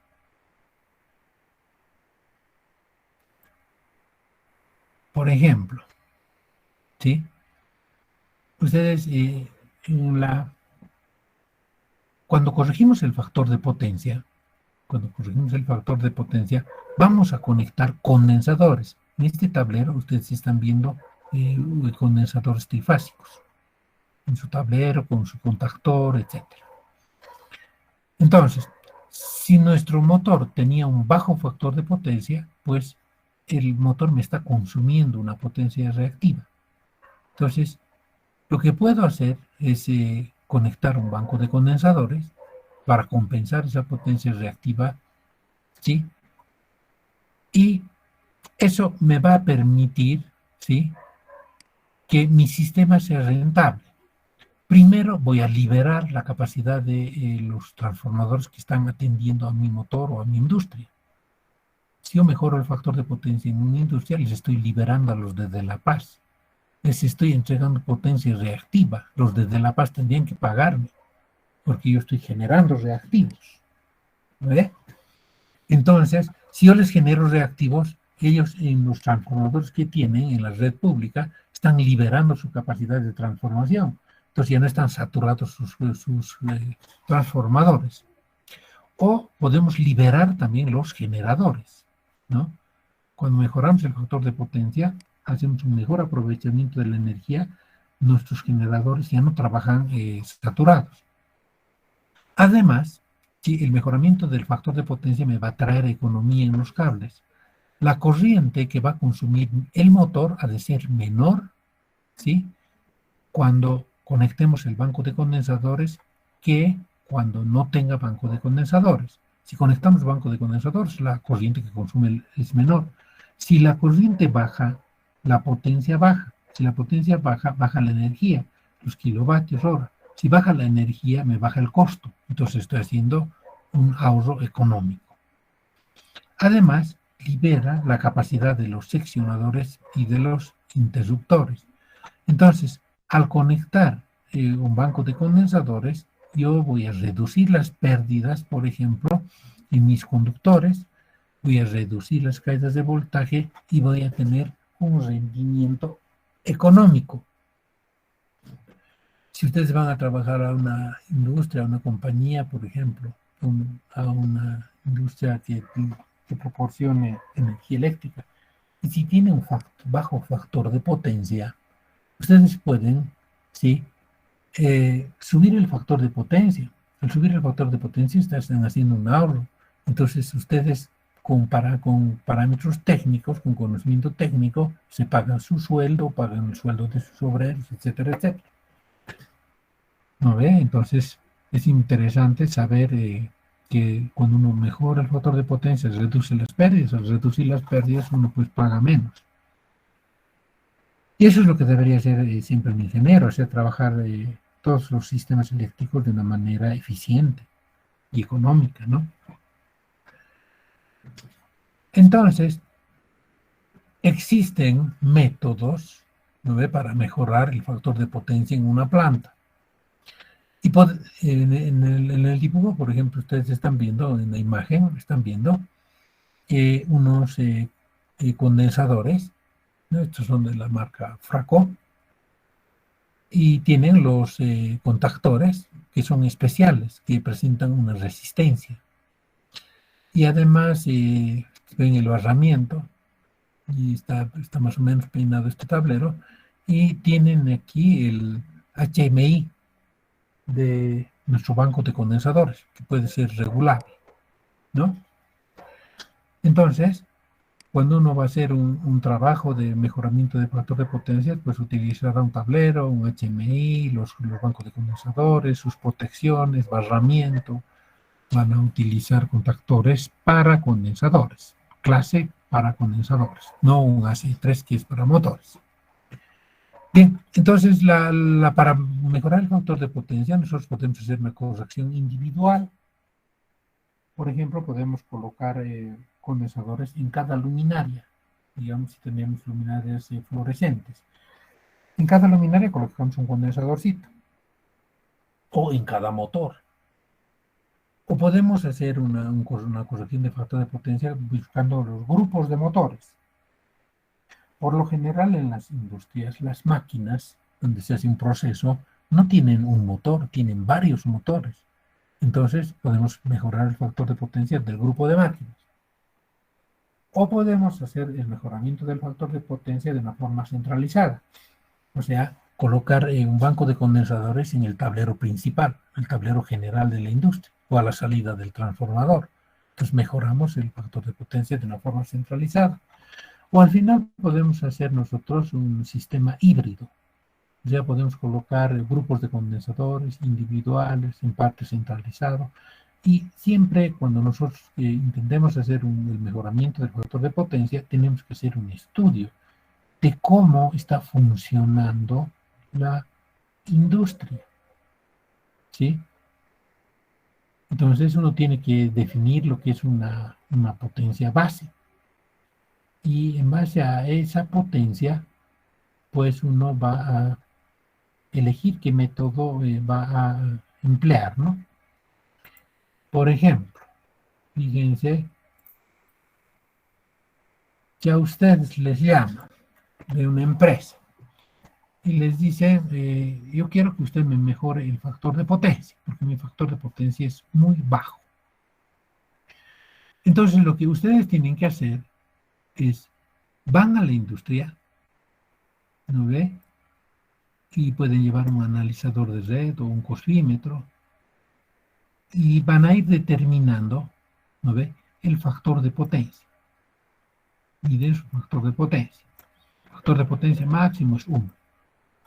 Por ejemplo, ¿sí? Ustedes, cuando corregimos el factor de potencia, vamos a conectar condensadores. En este tablero ustedes están viendo condensadores trifásicos. En su tablero, con su contactor, etc. Entonces, si nuestro motor tenía un bajo factor de potencia, pues el motor me está consumiendo una potencia reactiva. Entonces, lo que puedo hacer es conectar un banco de condensadores para compensar esa potencia reactiva, ¿sí? Y eso me va a permitir, ¿sí?, que mi sistema sea rentable. Primero voy a liberar la capacidad de los transformadores que están atendiendo a mi motor o a mi industria. Si yo mejoro el factor de potencia en una industria, les estoy liberando a los de La Paz. Les estoy entregando potencia reactiva. Los de La Paz tendrían que pagarme, porque yo estoy generando reactivos. ¿Ve? Entonces, si yo les genero reactivos, ellos en los transformadores que tienen en la red pública están liberando su capacidad de transformación. Entonces ya no están saturados sus transformadores. O podemos liberar también los generadores, ¿no? Cuando mejoramos el factor de potencia, hacemos un mejor aprovechamiento de la energía, nuestros generadores ya no trabajan saturados. Además, el mejoramiento del factor de potencia me va a traer economía en los cables. la corriente que va a consumir el motor ha de ser menor, ¿sí? Cuando conectemos el banco de condensadores que cuando no tenga banco de condensadores. Si conectamos banco de condensadores, la corriente que consume es menor. Si la corriente baja, la potencia baja. Si la potencia baja, baja la energía, los kilovatios hora. Si baja la energía, me baja el costo. Entonces estoy haciendo un ahorro económico. Además, libera la capacidad de los seccionadores y de los interruptores. Entonces, al conectar un banco de condensadores, yo voy a reducir las pérdidas, por ejemplo, en mis conductores, voy a reducir las caídas de voltaje y voy a tener un rendimiento económico. Si ustedes van a trabajar a una industria, a una compañía, por ejemplo, a una industria que proporcione energía eléctrica, y si tiene un bajo factor de potencia, ustedes pueden, ¿sí?, subir el factor de potencia. Al subir el factor de potencia están haciendo un ahorro. Entonces ustedes con parámetros técnicos, con conocimiento técnico, se pagan su sueldo, pagan el sueldo de sus obreros, etcétera, etcétera. ¿No ve? Entonces es interesante saber que cuando uno mejora el factor de potencia, reduce las pérdidas. Al reducir las pérdidas, uno pues paga menos. Y eso es lo que debería hacer siempre un ingeniero, hacer trabajar todos los sistemas eléctricos de una manera eficiente y económica, ¿no? Entonces, existen métodos, ¿no ve?, para mejorar el factor de potencia en una planta. Y en el dibujo, por ejemplo, ustedes están viendo, en la imagen, están viendo unos condensadores, ¿no? Estos son de la marca Fraco, y tienen los contactores que son especiales, que presentan una resistencia. Y además ven el barramiento, y está más o menos peinado este tablero, y tienen aquí el HMI de nuestro banco de condensadores, que puede ser regulable, ¿no? Entonces, cuando uno va a hacer un trabajo de mejoramiento de factor de potencia, pues utilizará un tablero, un HMI, los bancos de condensadores, sus protecciones, barramiento. Van a utilizar contactores para condensadores, clase para condensadores, no un AC3 que es para motores. Bien, entonces para mejorar el factor de potencia nosotros podemos hacer una corrección individual. Por ejemplo, podemos colocar condensadores en cada luminaria. Digamos, si tenemos luminarias fluorescentes. En cada luminaria colocamos un condensadorcito. O en cada motor. O podemos hacer una corrección de factor de potencia buscando los grupos de motores. Por lo general en las industrias, las máquinas donde se hace un proceso no tienen un motor, tienen varios motores. Entonces podemos mejorar el factor de potencia del grupo de máquinas. O podemos hacer el mejoramiento del factor de potencia de una forma centralizada. O sea, colocar un banco de condensadores en el tablero principal, el tablero general de la industria, o a la salida del transformador. Entonces mejoramos el factor de potencia de una forma centralizada. O al final podemos hacer nosotros un sistema híbrido. Ya podemos colocar grupos de condensadores individuales, en parte centralizado. Y siempre cuando nosotros intentemos hacer el mejoramiento del factor de potencia, tenemos que hacer un estudio de cómo está funcionando la industria. ¿Sí? Entonces uno tiene que definir lo que es una potencia base. Y en base a esa potencia, pues uno va a elegir qué método va a emplear, ¿no? Por ejemplo, fíjense, que a ustedes les llaman de una empresa y les dice, yo quiero que usted me mejore el factor de potencia, porque mi factor de potencia es muy bajo. Entonces, lo que ustedes tienen que hacer es, van a la industria, ¿no ve?, y pueden llevar un analizador de red o un cosímetro, y van a ir determinando, ¿no ve?, el factor de potencia. miden su factor de potencia. El factor de potencia máximo es 1.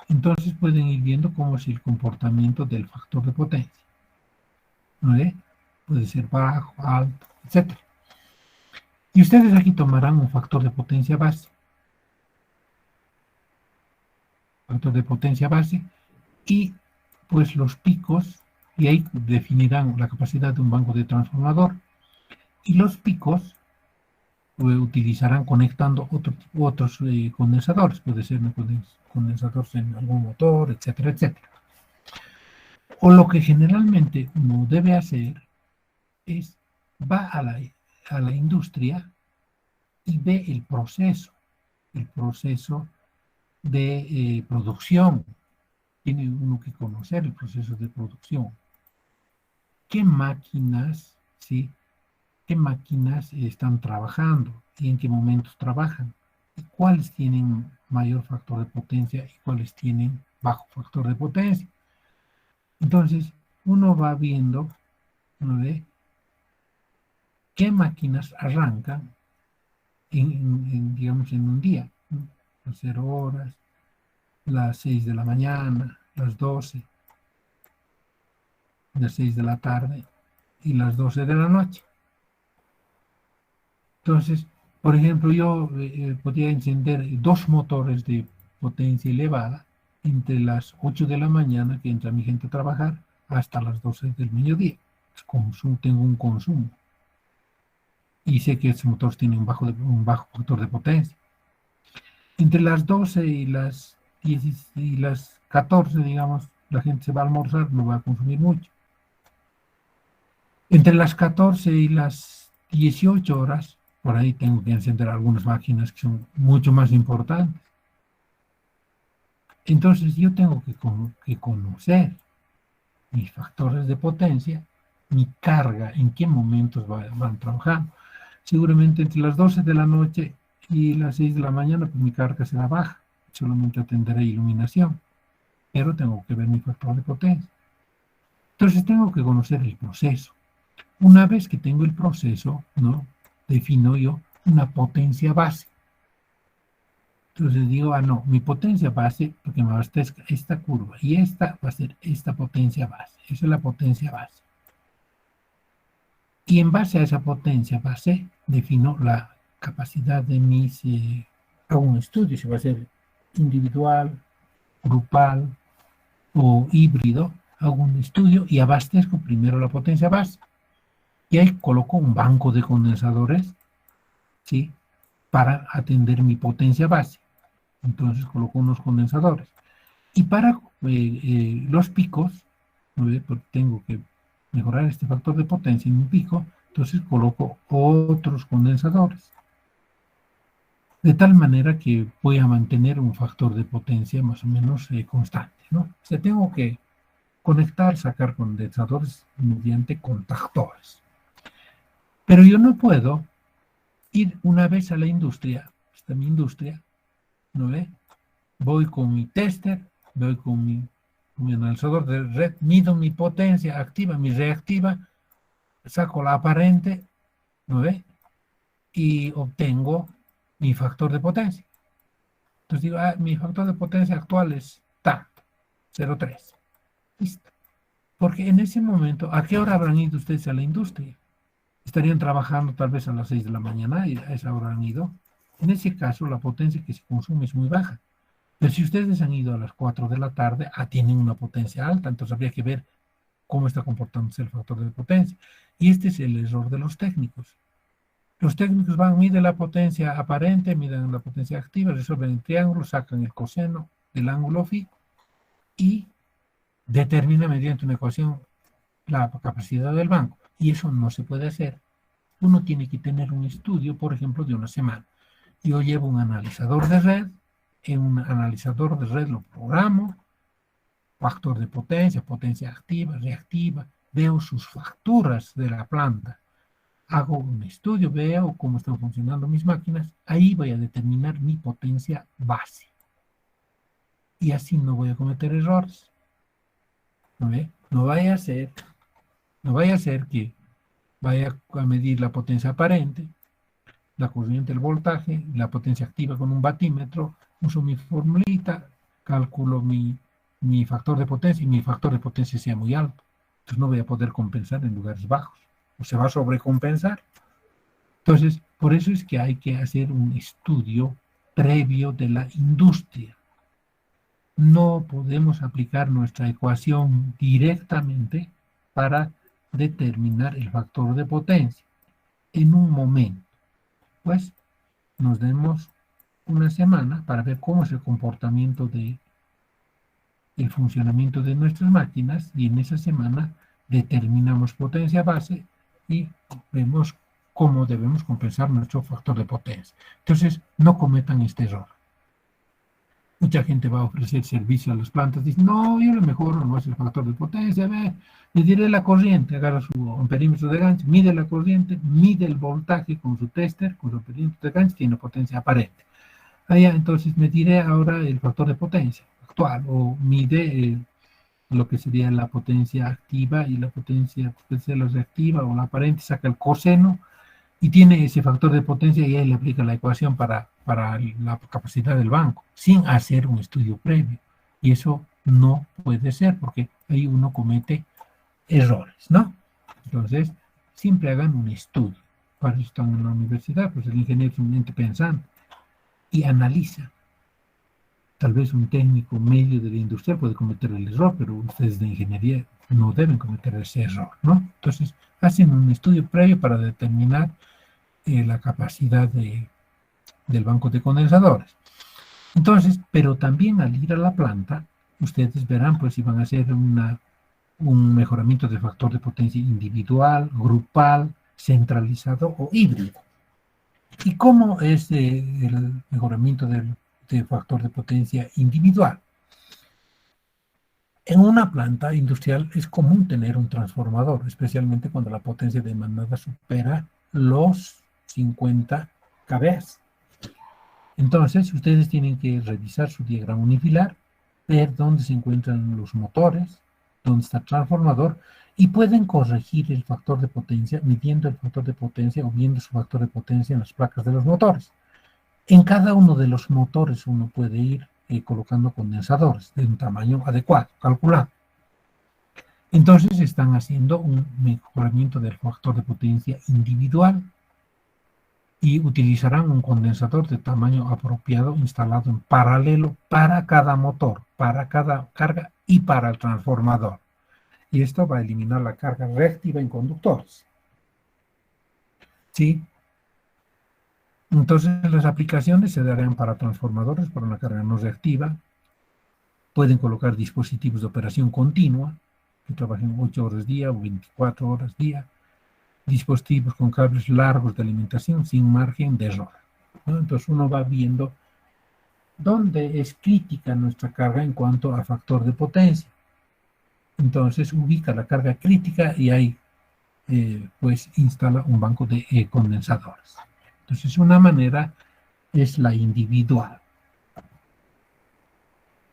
Entonces pueden ir viendo cómo es el comportamiento del factor de potencia. ¿No ve? Puede ser bajo, alto, etc. Y ustedes aquí tomarán un factor de potencia base. Factor de potencia base. Y pues los picos, y ahí definirán la capacidad de un banco de transformador. Y los picos utilizarán conectando otros condensadores. Puede ser condensadores en algún motor, etcétera, etcétera. O lo que generalmente uno debe hacer es va a la industria y ve el proceso de producción. Tiene uno que conocer el proceso de producción. ¿Qué máquinas, sí? ¿Qué máquinas están trabajando y en qué momentos trabajan? ¿Y cuáles tienen mayor factor de potencia y cuáles tienen bajo factor de potencia? Entonces, uno va viendo, ¿no ve? ¿Qué máquinas arrancan digamos, en un día? ¿No? Las 0 horas, las 6 de la mañana, las 12, las 6 de la tarde y las 12 de la noche. Entonces, por ejemplo, yo podría encender 2 motores de potencia elevada entre las 8 de la mañana, que entra mi gente a trabajar, hasta las 12 del mediodía. Tengo un consumo. Y sé que estos motores tienen un bajo factor de potencia. Entre las 12 y las 10 y las 14, digamos, la gente se va a almorzar, no va a consumir mucho. Entre las 14 y las 18 horas, por ahí tengo que encender algunas máquinas que son mucho más importantes. Entonces yo tengo que conocer mis factores de potencia, mi carga, en qué momentos van trabajando. Seguramente entre las 12 de la noche y las 6 de la mañana, pues mi carga será baja. Solamente atenderé iluminación, pero tengo que ver mi factor de potencia. Entonces tengo que conocer el proceso. Una vez que tengo el proceso, ¿no? Defino yo una potencia base. Entonces digo, no, mi potencia base, porque me abastezca esta curva, y esta va a ser esta potencia base. Esa es la potencia base. Y en base a esa potencia base, defino la capacidad de hago un estudio, si va a ser individual, grupal o híbrido, hago un estudio y abastezco primero la potencia base. Y ahí coloco un banco de condensadores, ¿sí? Para atender mi potencia base. Entonces coloco unos condensadores. Y para los picos, ¿no? Porque tengo que mejorar este factor de potencia en mi pico, entonces coloco otros condensadores. De tal manera que voy a mantener un factor de potencia más o menos constante, ¿no? O sea, tengo que sacar condensadores mediante contactores. Pero yo no puedo ir una vez a la industria, esta es mi industria, ¿no ve? Voy con mi tester, voy con mi analizador de red, mido mi potencia activa, mi reactiva, saco la aparente, ¿no ve? Y obtengo mi factor de potencia. Entonces digo, mi factor de potencia actual es tanto, 0,3. Listo. Porque en ese momento, ¿a qué hora habrán ido ustedes a la industria? Estarían trabajando tal vez a las 6 de la mañana y a esa hora han ido. En ese caso, la potencia que se consume es muy baja. Pero si ustedes han ido a las 4 de la tarde, tienen una potencia alta, entonces habría que ver cómo está comportándose el factor de potencia. Y este es el error de los técnicos. Los técnicos miden la potencia aparente, miden la potencia activa, resuelven el triángulo, sacan el coseno del ángulo phi y determinan mediante una ecuación la capacidad del banco. Y eso no se puede hacer. Uno tiene que tener un estudio, por ejemplo, de una semana. Yo llevo un analizador de red, en un analizador de red lo programo, factor de potencia, potencia activa, reactiva, veo sus facturas de la planta, hago un estudio, veo cómo están funcionando mis máquinas, ahí voy a determinar mi potencia base. Y así no voy a cometer errores. ¿No ve? No vaya a ser que vaya a medir la potencia aparente la corriente, el voltaje, la potencia activa con un batímetro, uso mi formulita, calculo mi factor de potencia y mi factor de potencia sea muy alto. Entonces no voy a poder compensar en lugares bajos, o se va a sobrecompensar. Entonces, por eso es que hay que hacer un estudio previo de la industria. No podemos aplicar nuestra ecuación directamente para determinar el factor de potencia en un momento. Pues nos demos una semana para ver cómo es el comportamiento de el funcionamiento de nuestras máquinas y en esa semana determinamos potencia base y vemos cómo debemos compensar nuestro factor de potencia. Entonces, no cometan este error. Mucha gente va a ofrecer servicio a las plantas, dice, no, yo lo mejoro, no es el factor de potencia, ve, le diré la corriente, agarra su amperímetro de gancho, mide la corriente, mide el voltaje con su tester, con su amperímetro de gancho, tiene potencia aparente. Allá, entonces me diré ahora el factor de potencia actual, o mide lo que sería la potencia activa y la potencia reactiva o la aparente, saca el coseno y tiene ese factor de potencia y ahí le aplica la ecuación para la capacidad del banco, sin hacer un estudio previo. Y eso no puede ser porque ahí uno comete errores, ¿no? Entonces, siempre hagan un estudio. Para eso están en la universidad, pues el ingeniero es un ente pensante y analiza. Tal vez un técnico medio de la industria puede cometer el error, pero ustedes de ingeniería no deben cometer ese error, ¿no? Entonces, hacen un estudio previo para determinar la capacidad del banco de condensadores. Entonces, pero también al ir a la planta, ustedes verán pues si van a hacer un mejoramiento de factor de potencia individual, grupal, centralizado o híbrido. ¿Y cómo es el mejoramiento del factor de potencia individual? En una planta industrial es común tener un transformador, especialmente cuando la potencia demandada supera los 50 kVA. Entonces, ustedes tienen que revisar su diagrama unifilar, ver dónde se encuentran los motores, dónde está el transformador, y pueden corregir el factor de potencia midiendo el factor de potencia o viendo su factor de potencia en las placas de los motores. En cada uno de los motores uno puede ir colocando condensadores de un tamaño adecuado, calculado. Entonces están haciendo un mejoramiento del factor de potencia individual y utilizarán un condensador de tamaño apropiado instalado en paralelo para cada motor, para cada carga y para el transformador. Y esto va a eliminar la carga reactiva en conductores. ¿Sí? Entonces las aplicaciones se darán para transformadores, para una carga no reactiva. Pueden colocar dispositivos de operación continua, que trabajen 8 horas día o 24 horas día. Dispositivos con cables largos de alimentación sin margen de error, ¿no? Entonces uno va viendo dónde es crítica nuestra carga en cuanto a factor de potencia. Entonces ubica la carga crítica y ahí pues instala un banco de condensadores. Entonces una manera es la individual.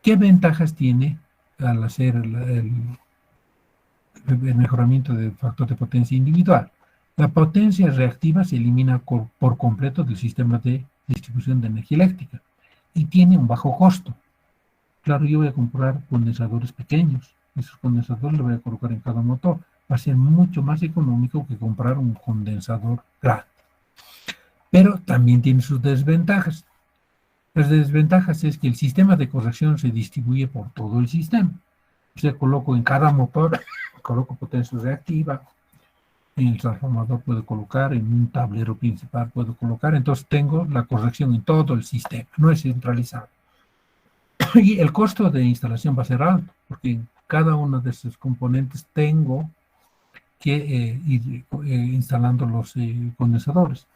¿Qué ventajas tiene al hacer el mejoramiento del factor de potencia individual? La potencia reactiva se elimina por completo del sistema de distribución de energía eléctrica y tiene un bajo costo. Claro, yo voy a comprar condensadores pequeños. Esos condensadores los voy a colocar en cada motor. Va a ser mucho más económico que comprar un condensador grande. Pero también tiene sus desventajas. Las desventajas es que el sistema de corrección se distribuye por todo el sistema. O sea, coloco en cada motor, coloco potencia reactiva, en el transformador puedo colocar, en un tablero principal puedo colocar, entonces tengo la corrección en todo el sistema, no es centralizado. Y el costo de instalación va a ser alto, porque en cada uno de esos componentes tengo que ir instalando los condensadores.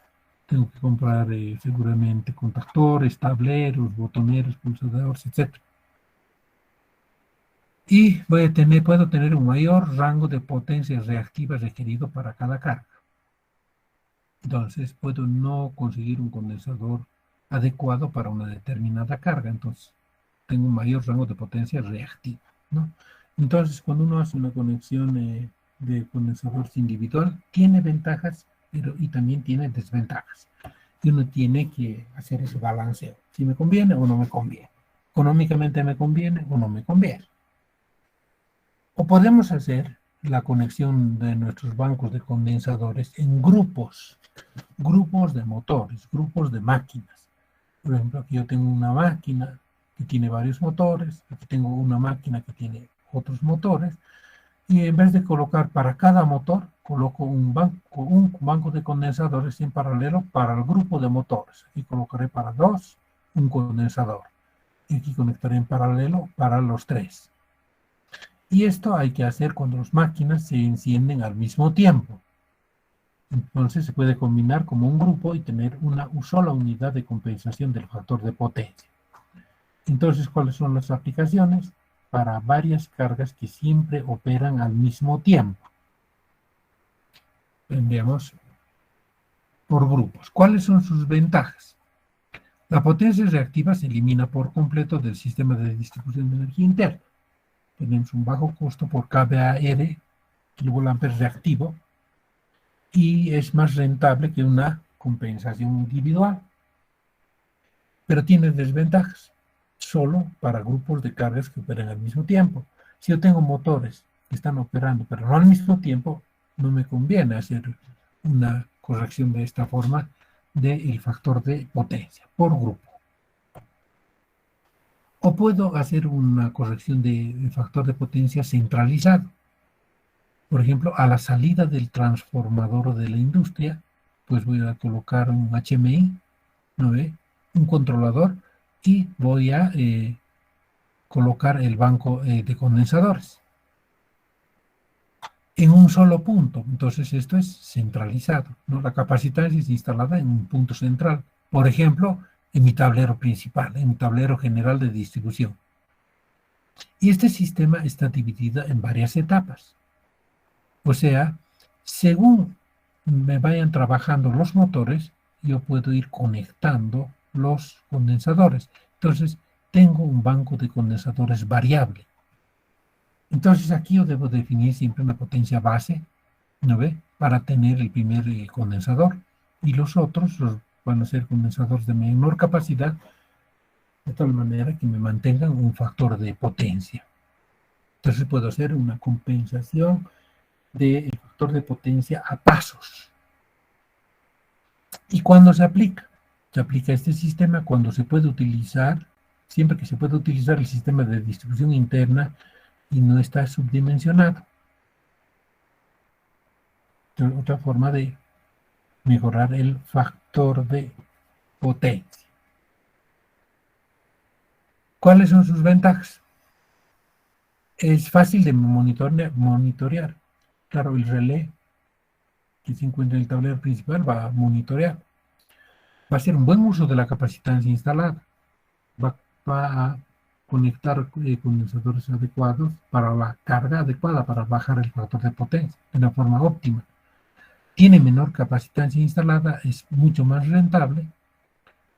Tengo que comprar seguramente contactores, tableros, botoneros, pulsadores, etc. Y puedo tener un mayor rango de potencia reactiva requerido para cada carga. Entonces puedo no conseguir un condensador adecuado para una determinada carga. Entonces tengo un mayor rango de potencia reactiva, ¿no? Entonces cuando uno hace una conexión de condensadores individual, tiene ventajas y también tiene desventajas. y uno tiene que hacer ese balanceo. Si me conviene o no me conviene. Económicamente me conviene o no me conviene. O podemos hacer la conexión de nuestros bancos de condensadores en grupos de motores, grupos de máquinas. Por ejemplo, aquí yo tengo una máquina que tiene varios motores, aquí tengo una máquina que tiene otros motores, y en vez de colocar para cada motor, coloco un banco de condensadores en paralelo para el grupo de motores. Aquí colocaré para dos un condensador, y aquí conectaré en paralelo para los tres. Y esto hay que hacer cuando las máquinas se encienden al mismo tiempo. Entonces se puede combinar como un grupo y tener una sola unidad de compensación del factor de potencia. Entonces, ¿cuáles son las aplicaciones? Para varias cargas que siempre operan al mismo tiempo. Veamos por grupos. ¿Cuáles son sus ventajas? La potencia reactiva se elimina por completo del sistema de distribución de energía interna. Tenemos un bajo costo por kVAR, kilovolt-ampere reactivo, y es más rentable que una compensación individual. Pero tiene desventajas, solo para grupos de cargas que operan al mismo tiempo. Si yo tengo motores que están operando, pero no al mismo tiempo, no me conviene hacer una corrección de esta forma del factor de potencia por grupo. O puedo hacer una corrección de factor de potencia centralizado. Por ejemplo, a la salida del transformador de la industria, pues voy a colocar un HMI, ¿no ve? Un controlador, y voy a colocar el banco de condensadores en un solo punto. Entonces esto es centralizado, ¿no? La capacitancia es instalada en un punto central. Por ejemplo, en mi tablero principal, en mi tablero general de distribución. Y este sistema está dividido en varias etapas. O sea, según me vayan trabajando los motores, yo puedo ir conectando los condensadores. Entonces, tengo un banco de condensadores variable. Entonces, aquí yo debo definir siempre una potencia base, ¿no ve? Para tener el primer condensador. Y los otros van a ser condensadores de menor capacidad, de tal manera que me mantengan un factor de potencia. Entonces, puedo hacer una compensación del factor de potencia a pasos. ¿Y cuándo se aplica? Se aplica este sistema cuando se puede utilizar, siempre que se puede utilizar el sistema de distribución interna y no está subdimensionado. Entonces, otra forma de mejorar el factor de potencia. ¿Cuáles son sus ventajas? Es fácil de monitorear. Claro, el relé que se encuentra en el tablero principal va a monitorear. Va a hacer un buen uso de la capacitancia instalada. Va a conectar condensadores adecuados para la carga adecuada, para bajar el factor de potencia de una forma óptima. Tiene menor capacitancia instalada, es mucho más rentable,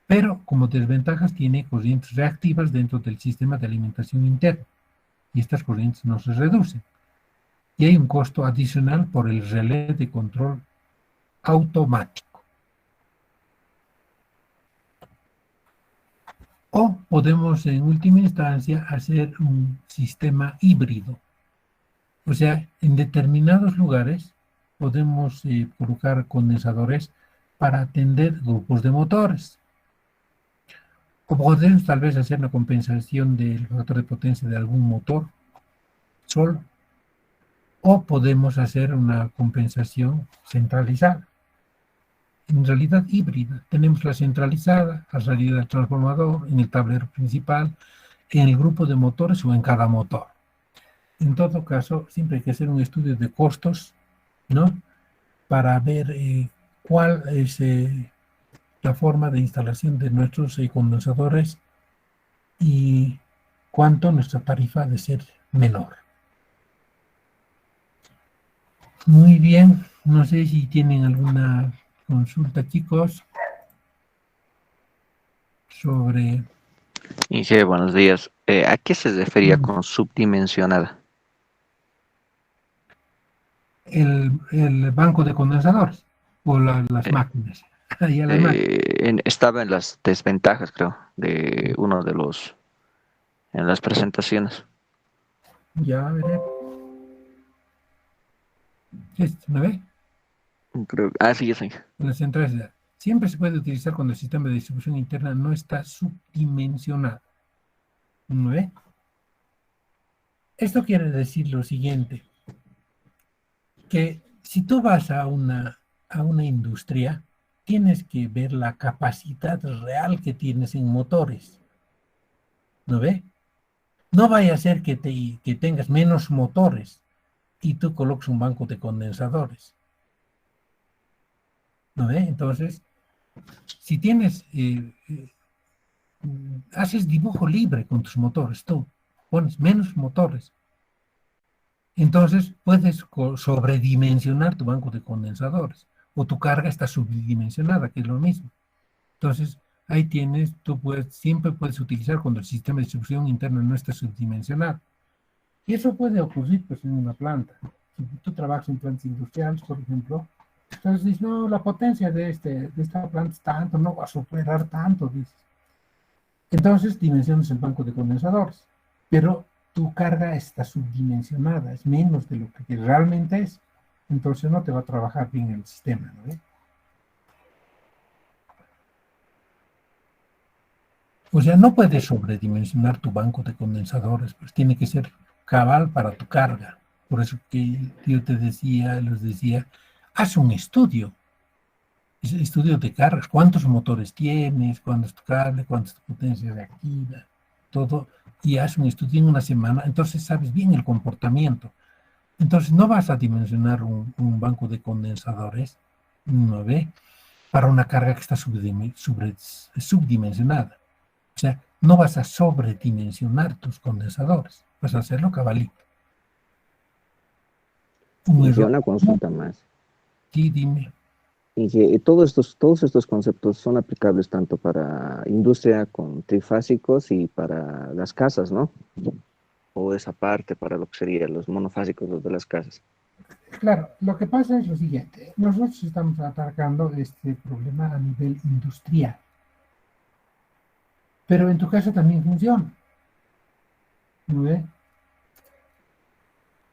pero como desventajas tiene corrientes reactivas dentro del sistema de alimentación interno, y estas corrientes no se reducen. Y hay un costo adicional por el relé de control automático. O podemos en última instancia hacer un sistema híbrido. O sea, en determinados lugares podemos colocar condensadores para atender grupos de motores. O podemos tal vez hacer una compensación del factor de potencia de algún motor solo. O podemos hacer una compensación centralizada. En realidad híbrida. Tenemos la centralizada, la salida del transformador, en el tablero principal, en el grupo de motores o en cada motor. En todo caso, siempre hay que hacer un estudio de costos, ¿no? Para ver cuál es la forma de instalación de nuestros condensadores y cuánto nuestra tarifa ha de ser menor. Muy bien, no sé si tienen alguna consulta, chicos, sobre... Inge, buenos días. ¿A qué se refería con subdimensionada? El banco de condensadores o las máquinas. Ahí a la mar. Estaba en las desventajas, creo, de uno de los, en las presentaciones. Ya veré. ¿No ve? Sí, ya sé. Las centrales de datos. Siempre se puede utilizar cuando el sistema de distribución interna no está subdimensionado. ¿No ve? Esto quiere decir lo siguiente, que si tú vas a una industria, tienes que ver la capacidad real que tienes en motores. ¿No ve? No vaya a ser que tengas menos motores y tú coloques un banco de condensadores. ¿No ve? Entonces, si tienes, haces dibujo libre con tus motores, tú pones menos motores, entonces puedes sobredimensionar tu banco de condensadores o tu carga está subdimensionada, que es lo mismo. Entonces, ahí tienes, siempre puedes utilizar cuando el sistema de distribución interna no está subdimensionado. Y eso puede ocurrir pues, en una planta. Si tú trabajas en plantas industriales, por ejemplo, entonces dices, no, la potencia de esta planta es tanto, no va a superar tanto, dices. Entonces dimensionas el banco de condensadores, pero tu carga está subdimensionada, es menos de lo que realmente es. Entonces no te va a trabajar bien el sistema, ¿no? O sea, no puedes sobredimensionar tu banco de condensadores, pues tiene que ser cabal para tu carga. Por eso que yo les decía, haz un estudio. Estudio de cargas, cuántos motores tienes, cuánto es tu cable, cuánto es tu potencia reactiva, todo, y haz un estudio en una semana, entonces sabes bien el comportamiento. Entonces no vas a dimensionar un banco de condensadores, ¿no ve? Para una carga que está subdimensionada. O sea, no vas a sobredimensionar tus condensadores, vas a hacerlo cabalito. Un Y error. una consulta más. Sí, dime. Y que todos estos conceptos son aplicables tanto para industria con trifásicos y para las casas, ¿no? O esa parte para lo que serían los monofásicos, los de las casas. Claro, lo que pasa es lo siguiente, nosotros estamos atacando este problema a nivel industrial, pero en tu caso también funciona, ¿no ve?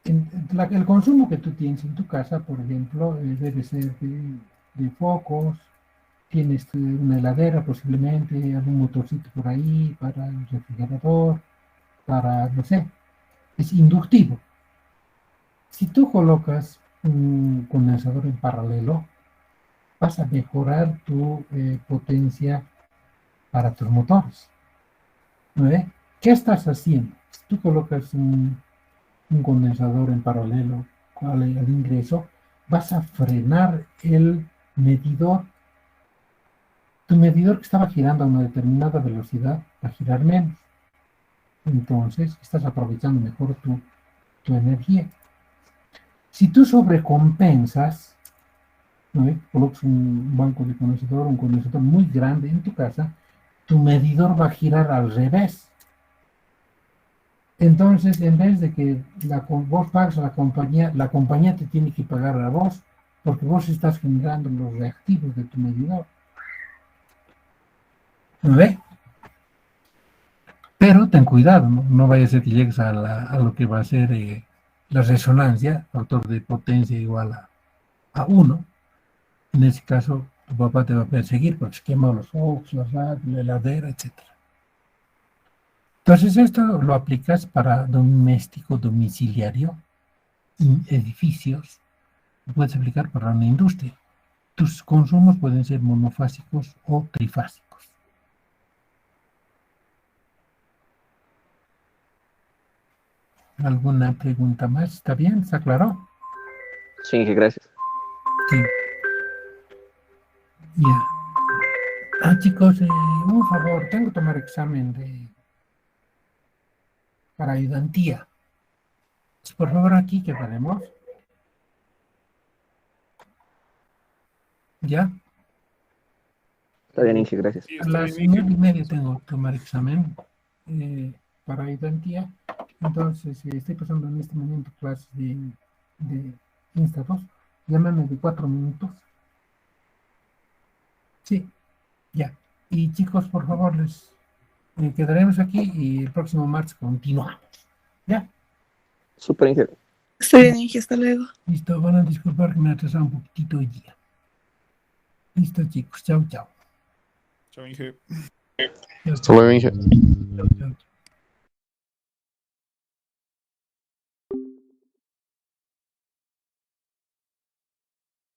El consumo que tú tienes en tu casa, por ejemplo, debe ser de focos, tienes una heladera posiblemente, algún motorcito por ahí para el refrigerador, para, no sé, es inductivo. Si tú colocas un condensador en paralelo, vas a mejorar tu potencia para tus motores. ¿No ve? ¿Qué estás haciendo? Si tú colocas un condensador en paralelo al ingreso, vas a frenar el medidor. Tu medidor que estaba girando a una determinada velocidad va a girar menos. Entonces, estás aprovechando mejor tu energía. Si tú sobrecompensas, ¿no? Colocas un banco de condensador, un condensador muy grande en tu casa, tu medidor va a girar al revés. Entonces, en vez de que vos pagas a la compañía te tiene que pagar a vos, porque vos estás generando los reactivos de tu medidor. ¿No ve? Pero ten cuidado, no vaya a ser que llegues a lo que va a ser la resonancia, factor de potencia igual a 1. En ese caso, tu papá te va a perseguir porque se quema los ojos, la heladera, etc. Entonces, esto lo aplicas para doméstico domiciliario, edificios, lo puedes aplicar para una industria. Tus consumos pueden ser monofásicos o trifásicos. ¿Alguna pregunta más? ¿Está bien? ¿Está claro? Sí, gracias. Sí. Ya. Chicos, un favor, tengo que tomar examen para ayudantía. Por favor, aquí, ¿qué haremos? ¿Ya? Está bien, Inge, gracias. Sí, A está las bien, Inge. 9:30 tengo que tomar examen para ayudantía. Entonces, estoy pasando en este momento clases de Insta 2. Llámame de 4 minutos. Sí, ya. Y chicos, por favor, les quedaremos aquí y el próximo martes continuamos. ¿Ya? Súper ingeniero. Está bien, Inge, hasta luego. Listo, van a disculpar que me he atrasado un poquitito hoy día. Listo, chicos. Chao, chao. Chao, Inge. Hasta luego, Inge.